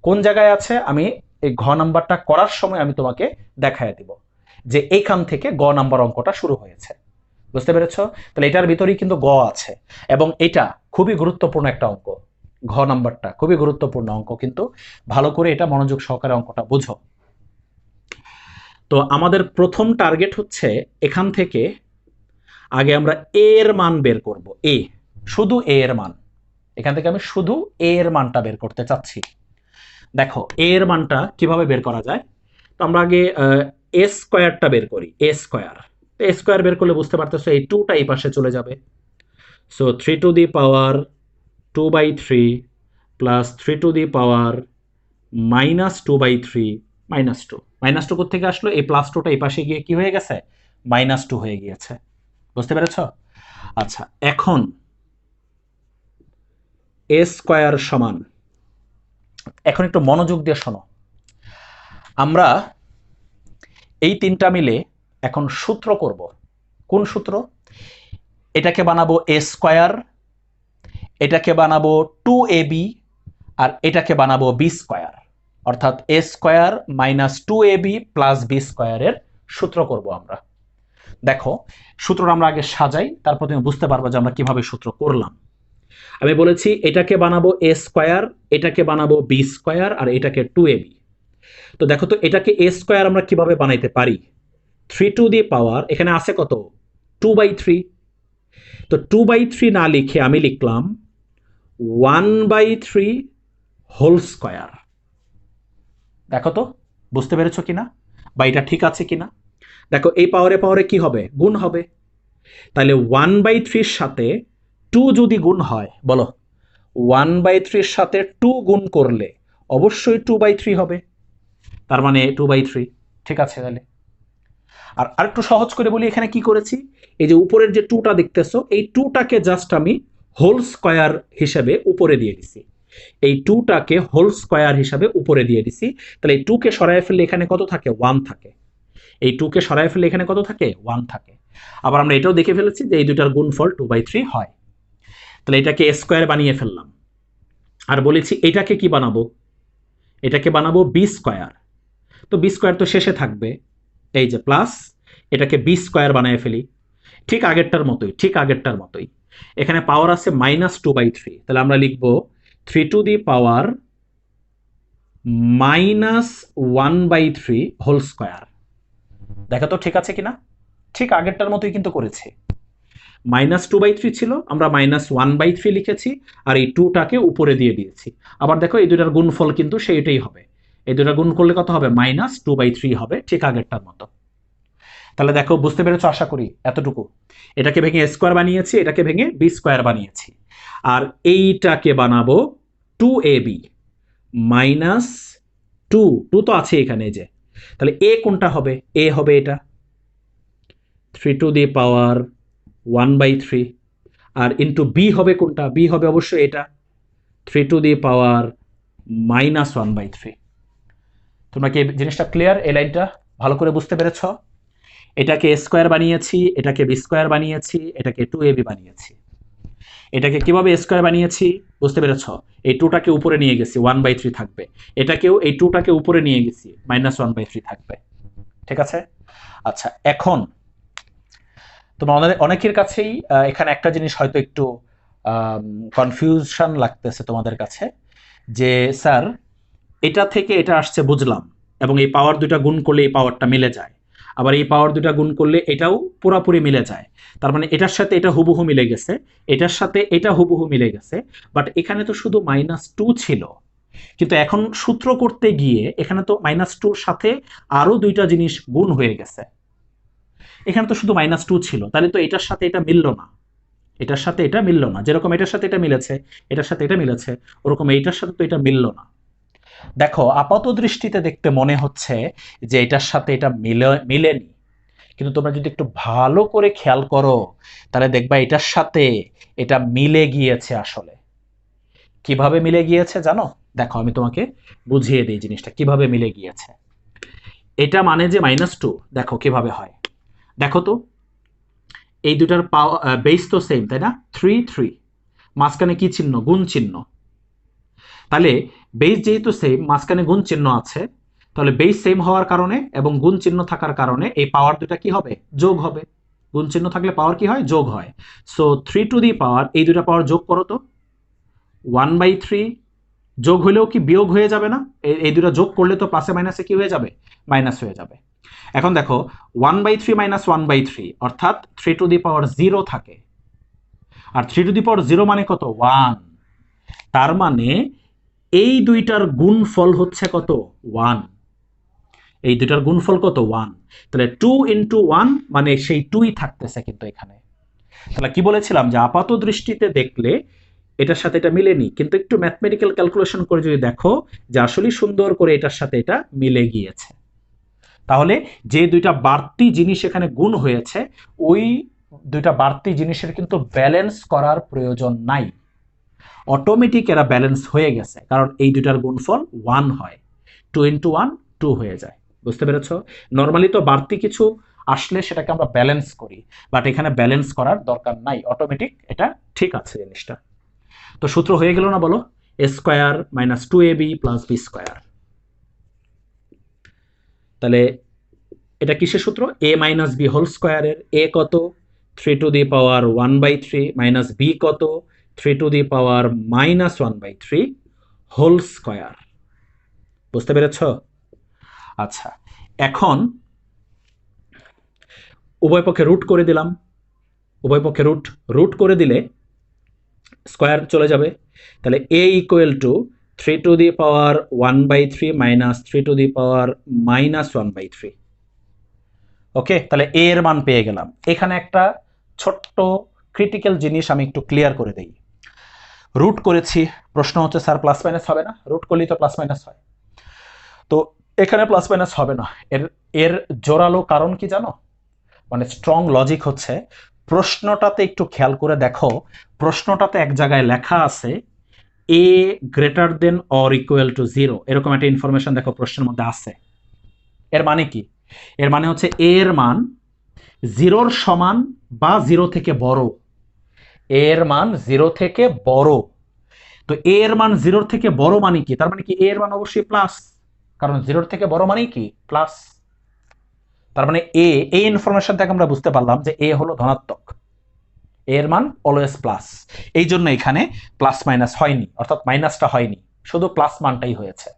কোন জায়গায় আছে আমি এই ঘ নাম্বারটা করার সময় আমি তোমাকে দেখায় দিব যে এইখান থেকে গ নাম্বার অঙ্কটা শুরু হয়েছে। বুঝতে পেরেছো? তাহলে এটার ভিতরেই কিন্তু গ আছে এবং এটা খুবই গুরুত্বপূর্ণ একটা অঙ্ক, ঘ নাম্বারটা খুবই গুরুত্বপূর্ণ অঙ্ক, কিন্তু ভালো করে এটা মনোযোগ সহকারে অঙ্কটা বুঝো। তো আমাদের প্রথম টার্গেট হচ্ছে এখান থেকে আগে আমরা এ এর মান বের করব, এ, শুধু এ এর মান। এখান থেকে আমি শুধু এ এর মানটা বের করতে চাচ্ছি। দেখো এ এর মানটা কিভাবে বের করা যায়। তো আমরা আগে এ স্কোয়ারটা বের করি, এ স্কোয়ার। এ স্কোয়ার বের করলে বুঝতে পারতেছো এই টুটা এই পাশে চলে যাবে। So 3 to the power 2/3 plus 3 to the পাওয়ার -2/3 -2। -2 কোত্থেকে আসলো? এই প্লাস টুটা এই পাশে গিয়ে কি হয়ে গেছে? -2 হয়ে গিয়েছে। বুঝতে পেরেছ? আচ্ছা, এখন এ স্কোয়ার সমান, এখন একটু মনোযোগ দিয়ে শোনো, আমরা এই তিনটা মিলে এখন সূত্র করব। কোন সূত্র? এটাকে বানাবো এ স্কোয়ার, এটাকে বানাবো 2ab, আর এটাকে বানাবো বি স্কোয়ার, অর্থাৎ A square minus 2ab plus B স্কোয়ারের সূত্র করব আমরা। দেখো সূত্রটা আমরা আগে সাজাই, তারপর তুমি বুঝতে পারবে যে আমরা কিভাবে সূত্র করলাম। আমি বলেছি এটাকে বানাবো এ স্কোয়ার, এটাকে বানাবো বি স্কোয়ার, আর এটাকে 2ab। তো দেখো তো এটাকে এ স্কোয়ার আমরা কিভাবে বানাইতে পারি? 3 টু দি পাওয়ার, এখানে আছে কত? 2/3। তো 2/3 না লিখে আমি লিখলাম 1/3 হোল স্কোয়ার। দেখো তো বুঝতে পেরেছো কিনা, বা এটা ঠিক আছে কিনা? দেখো এই পাওয়ারে পাওয়ারে কি হবে? গুণ হবে। তাহলে 1/3 সাথে 2 যদি গুণ হয়, বলো 1/3 সাথে 2 গুণ করলে অবশ্যই 2/3 হবে, তার মানে 2/3। ঠিক আছে, তাহলে আর আরেকটু সহজ করে বলি, এখানে কি করেছি, এই যে উপরের যে 2টা দেখতেছো, এই 2টাকে জাস্ট আমি হোল স্কোয়ার হিসেবে উপরে দিয়ে দিছি। এই 2টাকে হোল স্কোয়ার হিসাবে উপরে দিয়ে দিছি। তাহলে এই 2কে সরায় ফেললে এখানে কত থাকে? 1 থাকে। এই 2কে সরায় ফেললে এখানে কত থাকে? 1 থাকে। আবার আমরা এটাও দেখে ফেলেছি যে এই দুটার গুণফল 2/3 হয়। তাহলে এটাকে এ স্কোয়ার বানিয়ে ফেললাম। আর বলেছি এটাকে কি বানাবো? এটাকে বানাবো বি স্কোয়ার। তো বি স্কোয়ার তো শেষে থাকবে, এই যে প্লাস, এটাকে বি স্কোয়ার বানিয়ে ফেলি। ঠিক আগেরটার মতোই, ঠিক আগেরটার মতোই। এখানে পাওয়ার আছে -2/3, তাহলে আমরা লিখব 3 to the power -1/3 whole square. দেখা তো ঠিক আছে কিনা? ঠিক আগেরটার মতোই কিন্তু করেছে। -2/3 ছিল, আমরা -1/3 লিখেছি, আর এই 2টাকে উপরে দিয়ে দিয়েছি। আবার দেখো এই দুটার গুণফল কিন্তু সেইটাই হবে। এই দুটা গুণ করলে কত হবে? -2/3 হবে, ঠিক আগেরটার মতো। তাহলে দেখো বুঝতে পেরেছো আশা করি এতটুকু। এটাকে ভেঙে এ স্কোয়ার বানিয়েছি, এটাকে ভেঙে বি স্কোয়ার বানিয়েছি, আর এইটাকে বানাবো 2ab -2, 2 তো আছে এখানে যে। তাহলে এ কোনটা হবে? এ হবে এটা 3 টু দি পাওয়ার 1/3, আর ইন্টু বি হবে কোনটা? বি হবে অবশ্যই এটা 3 টু দি পাওয়ার -1/3। তোমরা কি জিনিসটা ক্লিয়ার? এই লাইনটা ভালো করে বুঝতে পেরেছ? এটাকে এ স্কোয়ার বানিয়েছি, এটাকে বি স্কোয়ার বানিয়েছি, এটাকে 2ab বানিয়েছি। এটাকে কিভাবে এ স্কোয়ার বানিয়েছি বুঝতে পেরেছ? এই 2টাকে উপরে নিয়ে গেছি, 1/3 থাকবে। এটাকেও এই 2টাকে উপরে নিয়ে গেছি, -1/3 থাকবে। ঠিক আছে? আচ্ছা, এখন তোমাদের অনেকের কাছেই এখানে একটা জিনিস হয়তো একটু কনফিউশন লাগতেছে তোমাদের কাছে, যে স্যার এটা থেকে এটা আসছে বুঝলাম, এবং এই পাওয়ার দুটা গুণ করলে এই পাওয়ারটা মিলে যায়, আবার এই পাওয়ার দুটা গুণ করলে এটাও পুরাপুরি মিলে যায়, তার মানে এটার সাথে এটা হুবহু মিলে গেছে, এটার সাথে এটা হুবহু মিলে গেছে, বাট এখানে তো শুধু -2 ছিল। কিন্তু এখন সূত্র করতে গিয়ে এখানে তো -2-র সাথে আরো দুইটা জিনিস গুণ হয়ে গেছে। এখানে তো শুধু -2 ছিল, তাহলে তো এটার সাথে এটা মিলল না, এটার সাথে এটা মিলল না। যেরকম এটার সাথে এটা মিলেছে, এটার সাথে এটা মিলেছে, ওরকম এইটার সাথে তো এটা মিলল না। দেখো আপাত দৃষ্টিতে দেখতে মনে হচ্ছে যে এটার সাথে এটা মিলেনি, কিন্তু তোমরা যদি একটু ভালো করে খেয়াল করো তাহলে দেখবা এটার সাথে এটা মিলে গিয়েছে। আসলে কিভাবে মিলে গিয়েছে জানো? দেখো আমি তোমাকে বুঝিয়ে দিই জিনিসটা কিভাবে মিলে গিয়েছে। এটা মানে যে -2, দেখো কিভাবে হয়। দেখো তো এই দুটার বেস তো সেম, তাই না? 3 3, মাঝখানে কি চিহ্ন? গুণ চিহ্ন। তাহলে বেস যেহেতু সেম, মাঝখানে গুণ চিহ্ন আছে, তাহলে বেস সেম হওয়ার কারণে এবং গুণ চিহ্ন থাকার কারণে এই পাওয়ার দুটা কি হবে? যোগ হবে। গুণ চিহ্ন থাকলে পাওয়ার কি হয়? যোগ হয়। সো 3 টু দি পাওয়ার, এই দুটা পাওয়ার যোগ করো তো, 1/3 যোগ হলেও কি বিয়োগ হয়ে যাবে না? এই দুটা যোগ করলে তো প্লাসে মাইনাসে কি হয়ে যাবে? মাইনাস হয়ে যাবে। এখন দেখো 1/3 মাইনাস 1/3 অর্থাৎ 3 টু দি পাওয়ার 0 থাকে, আর 3 টু দি পাওয়ার 0 মানে কত 1, তার মানে এই দুইটার গুণফল হচ্ছে কত 1, এই দুইটার গুণফল কত 1, তাহলে 2 ইন্টু 1 মানে সেই 2ই থাকতেছে কিন্তু এখানে। তাহলে কি বলেছিলাম যে আপাত দৃষ্টিতে দেখলে এটার সাথে এটা মিলেনি, কিন্তু একটু ম্যাথমেটিক্যাল ক্যালকুলেশন করে যদি দেখো যে আসলে সুন্দর করে এটার সাথে এটা মিলে গিয়েছে, তাহলে যে দুইটা বাড়তি জিনিস এখানে গুণ হয়েছে ওই দুইটা বাড়তি জিনিসের কিন্তু ব্যালেন্স করার প্রয়োজন নাই, অটোমেটিক এরা ব্যালেন্স হয়ে গেছে, কারণ এই দুইটার গুণফল 1 হয়, 2 ইন্টু 1 2 হয়ে যায়। বুঝতে পেরেছ? নর্মালি তো বাড়তি কিছু আসলে সেটাকে আমরা ব্যালেন্স করি, বাট এখানে ব্যালেন্স করার দরকার নাই, অটোমেটিক এটা ঠিক আছে জিনিসটা। তো সূত্র হয়ে গেল না বলো, a square minus 2ab plus b square. তাহলে এটা কিসের সূত্র? a মাইনাস b হোল স্কয়ারের। a কত? 3 to the power 1/3 minus b কত? 3 টু দি পাওয়ার মাইনাস 1/3 হোল স্কয়ার। বুঝতে পেরেছ? আচ্ছা, এখন উভয় পক্ষে রুট করে দিলাম, উভয় পক্ষে রুট করে দিলে স্কয়ার চলে যাবে, তাহলে a equal to 3 to the power 1/3 minus 3 to the power minus 1/3। ওকে, তাহলে a এর মান পেয়ে গেলাম। এখানে একটা ছোট্ট ক্রিটিক্যাল জিনিস আমি একটু ক্লিয়ার করে দেই। রুট করেছি, প্রশ্ন হচ্ছে স্যার প্লাস মাইনাস হবে না? রুট করলেই তো প্লাস মাইনাস হয়, তো এখানে প্লাস মাইনাস হবে না। এর এর জোরালো কারণ কি জানো? মানে স্ট্রং লজিক হচ্ছে, প্রশ্নটাতে একটু খেয়াল করে দেখো, প্রশ্নটাতে এক জায়গায় লেখা আছে a greater than or equal to 0, এরকম একটা ইনফরমেশন দেখো প্রশ্নের মধ্যে আছে। এর মানে কি? এর মানে হচ্ছে a এর মান 0-র সমান বা 0 থেকে বড়, a এর মান 0 থেকে বড়। তো a এর মান 0 থেকে বড় মানে কি? তার মানে কি a এর মান অবশ্যই প্লাস, কারণ 0 থেকে বড় মানেই কি প্লাস। তার মানে এই ইনফরমেশন থেকে আমরা বুঝতে পারলাম যে a হলো ধনাত্মক, এর মান অলওয়েজ প্লাস, এই জন্য এখানে প্লাস মাইনাস হয়নি, অর্থাৎ মাইনাসটা হয়নি, শুধু প্লাস মানটাই হয়েছে।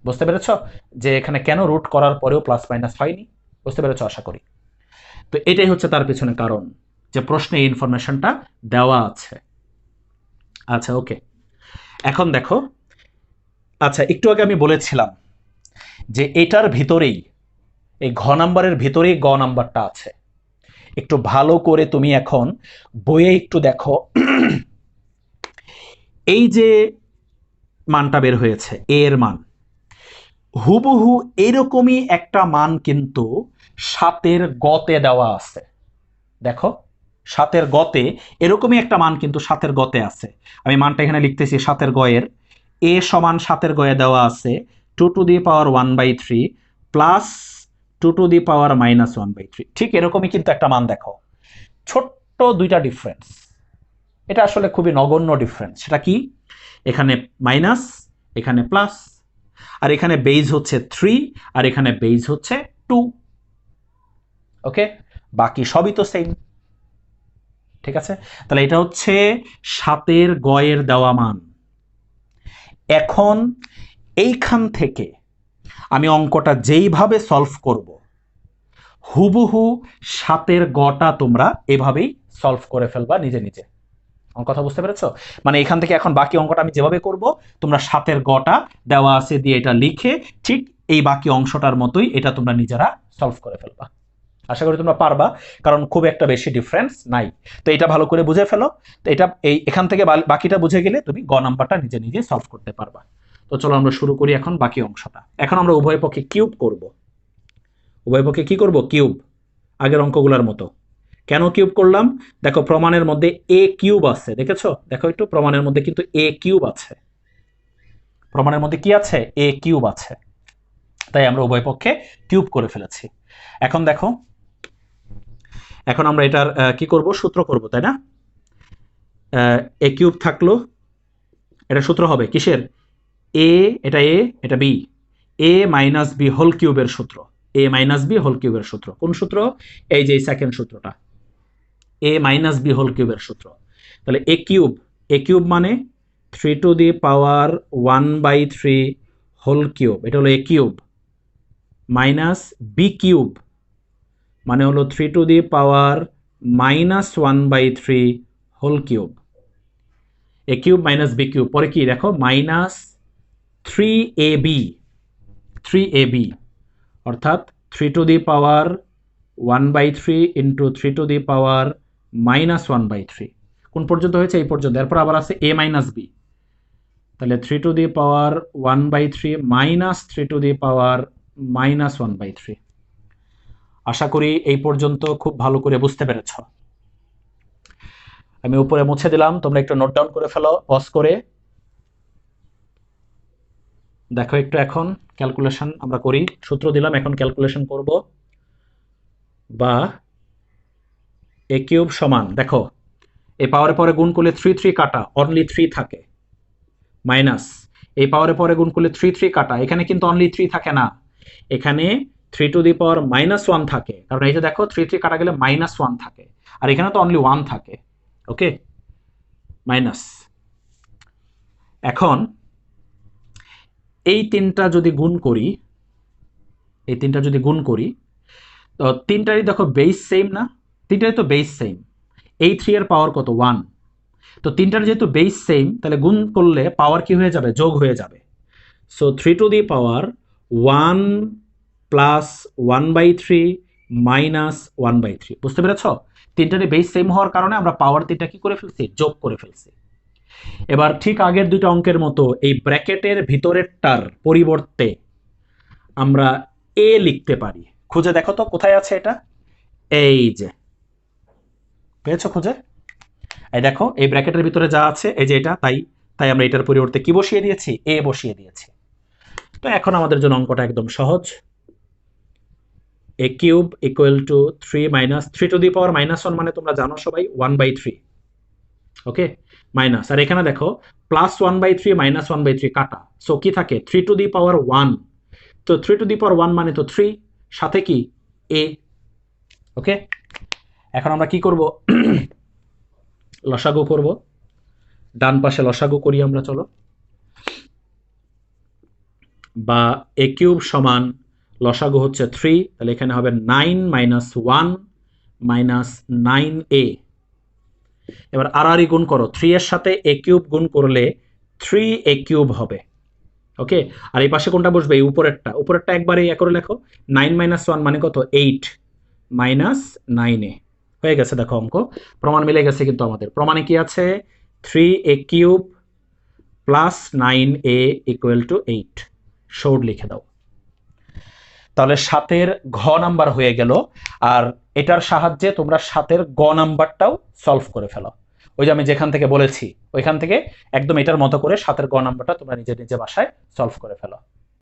বুঝতে পেরেছ যে এখানে কেন রুট করার পরেও প্লাস মাইনাস হয়নি? বুঝতে পেরেছ আশা করি। তো এটাই হচ্ছে তার পেছনে কারণ, যে প্রশ্নে এই ইনফরমেশনটা দেওয়া আছে। আচ্ছা ওকে, এখন দেখো, আচ্ছা একটু আগে আমি বলেছিলাম যে এটার ভিতরেই, এই ঘ নাম্বারের ভিতরেই গ নাম্বারটা আছে। একটু ভালো করে তুমি এখন বইয়ে একটু দেখো, এই যে মানটা বের হয়েছে a এর মান, হুবহু এরকমই একটা মান কিন্তু 7-এর গতে দেওয়া আছে। দেখো 7-এর গতে এরকমই একটা মান কিন্তু 7-এর গতে আছে। আমি মানটা এখানে লিখতেছি 7-এর গয়ের, a সমান 7-এর গয়ে দেওয়া আছে 2 two the power 1/3 plus 2 two the power minus 1/3। ঠিক এরকমই কিন্তু একটা মান দেখো, ছোট্ট দুইটা ডিফারেন্স, এটা আসলে খুবই নগণ্য ডিফারেন্স। সেটা কি? এখানে মাইনাস, এখানে প্লাস, আর এখানে বেজ হচ্ছে 3 আর এখানে বেজ হচ্ছে 2। ওকে, বাকি সবই তো সেম। ঠিক আছে, তাহলে এটা হচ্ছে 7-এর গয়ের দেওয়া মান। এখন এইখান থেকে আমি অঙ্কটা যেইভাবে সলভ করব, হুবহু 7-এর গটা তোমরা এভাবেই সলভ করে ফেলবা নিজে নিজে। আমার কথা বুঝতে পেরেছো? মানে এখান থেকে এখন বাকি অঙ্কটা আমি যেভাবে করব, তোমরা 7-এর গটা দেওয়া আছে দিয়ে এটা লিখে ঠিক এই বাকি অংশটার মতোই এটা তোমরা নিজেরা সলভ করে ফেলবা। আশা করি তোমরা পারবা, কারণ খুব একটা বেশি ডিফারেন্স নাই। তো এটা ভালো করে বুঝে ফেলো, তো এটা এখান থেকে বাকিটা বুঝে গেলে তুমি গ নাম্বারটা নিজে নিজে সলভ করতে পারবা। তো চলো আমরা শুরু করি এখন বাকি অংশটা। এখন আমরা উভয় পক্ষে কিউব করব। উভয় পক্ষে কি করব? কিউব, আগের অঙ্কগুলোর মতো। কেন কিউব করলাম? দেখো প্রমাণের মধ্যে a কিউব আছে, দেখেছো? দেখো একটু, প্রমাণের মধ্যে কিন্তু a কিউব আছে, প্রমাণের মধ্যে কি আছে? a কিউব আছে, তাই আমরা উভয় পক্ষে কিউব করে ফেলেছি। এখন দেখো, এখন আমরা এটার কি করব? সূত্র করব, তাই না? a কিউব থাকলো, এটা সূত্র হবে কিসের? a, এটা a, এটা b, a minus b whole কিউবের সূত্র, a মাইনাস b হোল কিউবের সূত্র। কোন সূত্র? এই যে সেকেন্ড সূত্রটা, a মাইনাস b হোল কিউবের সূত্র। তাহলে a কিউব মানে 3 to the power 1/3 whole cube, এটা হলো a cube, minus B cube মানে হলো 3 to the power -1/3 whole cube. A cube minus B cube, পরে কি দেখো মাইনাস 3ab অর্থাৎ 3 to the power 1/3 into 3 to the power -1/3। কোন পর্যন্ত হয়েছে? এই পর্যন্ত। এরপর আবার আছে a মাইনাস বি, তাহলে 3 to the power 1/3 minus 3 to the power -1/3। আশা করি এই পর্যন্ত খুব ভালো করে বুঝতে পেরেছ। আমি উপরে মুছে দিলাম, তোমরা একটু নোট ডাউন করে ফেলো পজ করে। দেখো একটু এখন ক্যালকুলেশন আমরা করি। সূত্র দিলাম, এখন ক্যালকুলেশন করব। বা এ কিউব সমান, দেখো এই পাওয়ারের পরে গুণ করলে 3 কাটা, অনলি 3 থাকে, মাইনাস এই পাওয়ারের পরে গুণ করলে 3 কাটা, এখানে কিন্তু অনলি 3 থাকে না, এখানে 3 টু দি পাওয়ার -1 থাকে, কারণ এই যে দেখো 3 কাটা গেলে -1 থাকে, আর এখানে তো অনলি 1 থাকে। ওকে, মাইনাস। এখন এই তিনটা যদি গুণ করি, তো তিনটারই দেখো বেস সেম না, তিনটারই তো বেস সেম। এই 3 এর পাওয়ার কত? 1। তো তিনটার যেহেতু বেস সেম, তাহলে গুণ করলে পাওয়ার কি হয়ে যাবে? যোগ হয়ে যাবে। So 3 to the power 1 plus 1/3 minus 1/3। বুঝতে পেরেছ? তিনটারই বেস সেম হওয়ার কারণে আমরা পাওয়ার তিনটা কি করে ফেলছি? যোগ করে ফেলছি। এবার ঠিক আগের দুটো অঙ্কের মতো এই ব্র্যাকেটের ভিতরেরটার পরিবর্তে আমরা এ লিখতে পারি। খুঁজে দেখো তো কোথায় আছে এটা। এই যে, পেয়েছো খুঁজে? এই দেখো এই ব্র্যাকেটের ভিতরে যা আছে এই যে এটা, তাই আমরা এটার পরিবর্তে কি বসিয়ে দিয়েছি? এ বসিয়ে দিয়েছি। তো এখন আমাদের জন্য অঙ্কটা একদম সহজ। A cube equal to 3 minus 3 to the power -1 মানে তোমরা জানো সবাই 1/3। ওকে, মাইনাস, আর এখানে দেখো প্লাস 1/3 মাইনাস 1/3 কাটা, সো কি থাকে? 3 টু দি পাওয়ার 1। তো 3 টু দি পাওয়ার 1 মানে তো 3, সাথে কি? এ। ওকে, এখন আমরা কি করব? লসাগু করব। ডান পাশে লসাগু করি আমরা, চলো। বা এ কিউব সমান লসাগু হচ্ছে 3, তাহলে এখানে হবে 9 মাইনাস 1 মাইনাস 9a। এবার আর গুণ করো, 3 এর সাথে এ কিউব গুণ করলে 3a কিউব হবে। ওকে, আর এই পাশে কোনটা বসবে? এই উপরেরটা একবারে ইয়া করে লেখো। 9 মাইনাস 1 মানে কত? 8 মাইনাস 9a। হয়ে গেছে, দেখো অঙ্ক প্রমাণ মিলে গেছে। কিন্তু আমাদের প্রমাণে কি আছে? 3a cube plus 9a equal to 8। Short লিখে দাও। তাহলে 7-এর ঘ নাম্বার হয়ে গেল। আর এটার সাহায্যে তোমরা 7-এর গ নাম্বারটাও সলভ করে ফেলো। ওই যে আমি যেখান থেকে বলেছি ওইখান থেকে একদম এটার মতো করে 7-এর গ নাম্বারটা তোমরা নিজে নিজে বাসায় সলভ করে ফেলো।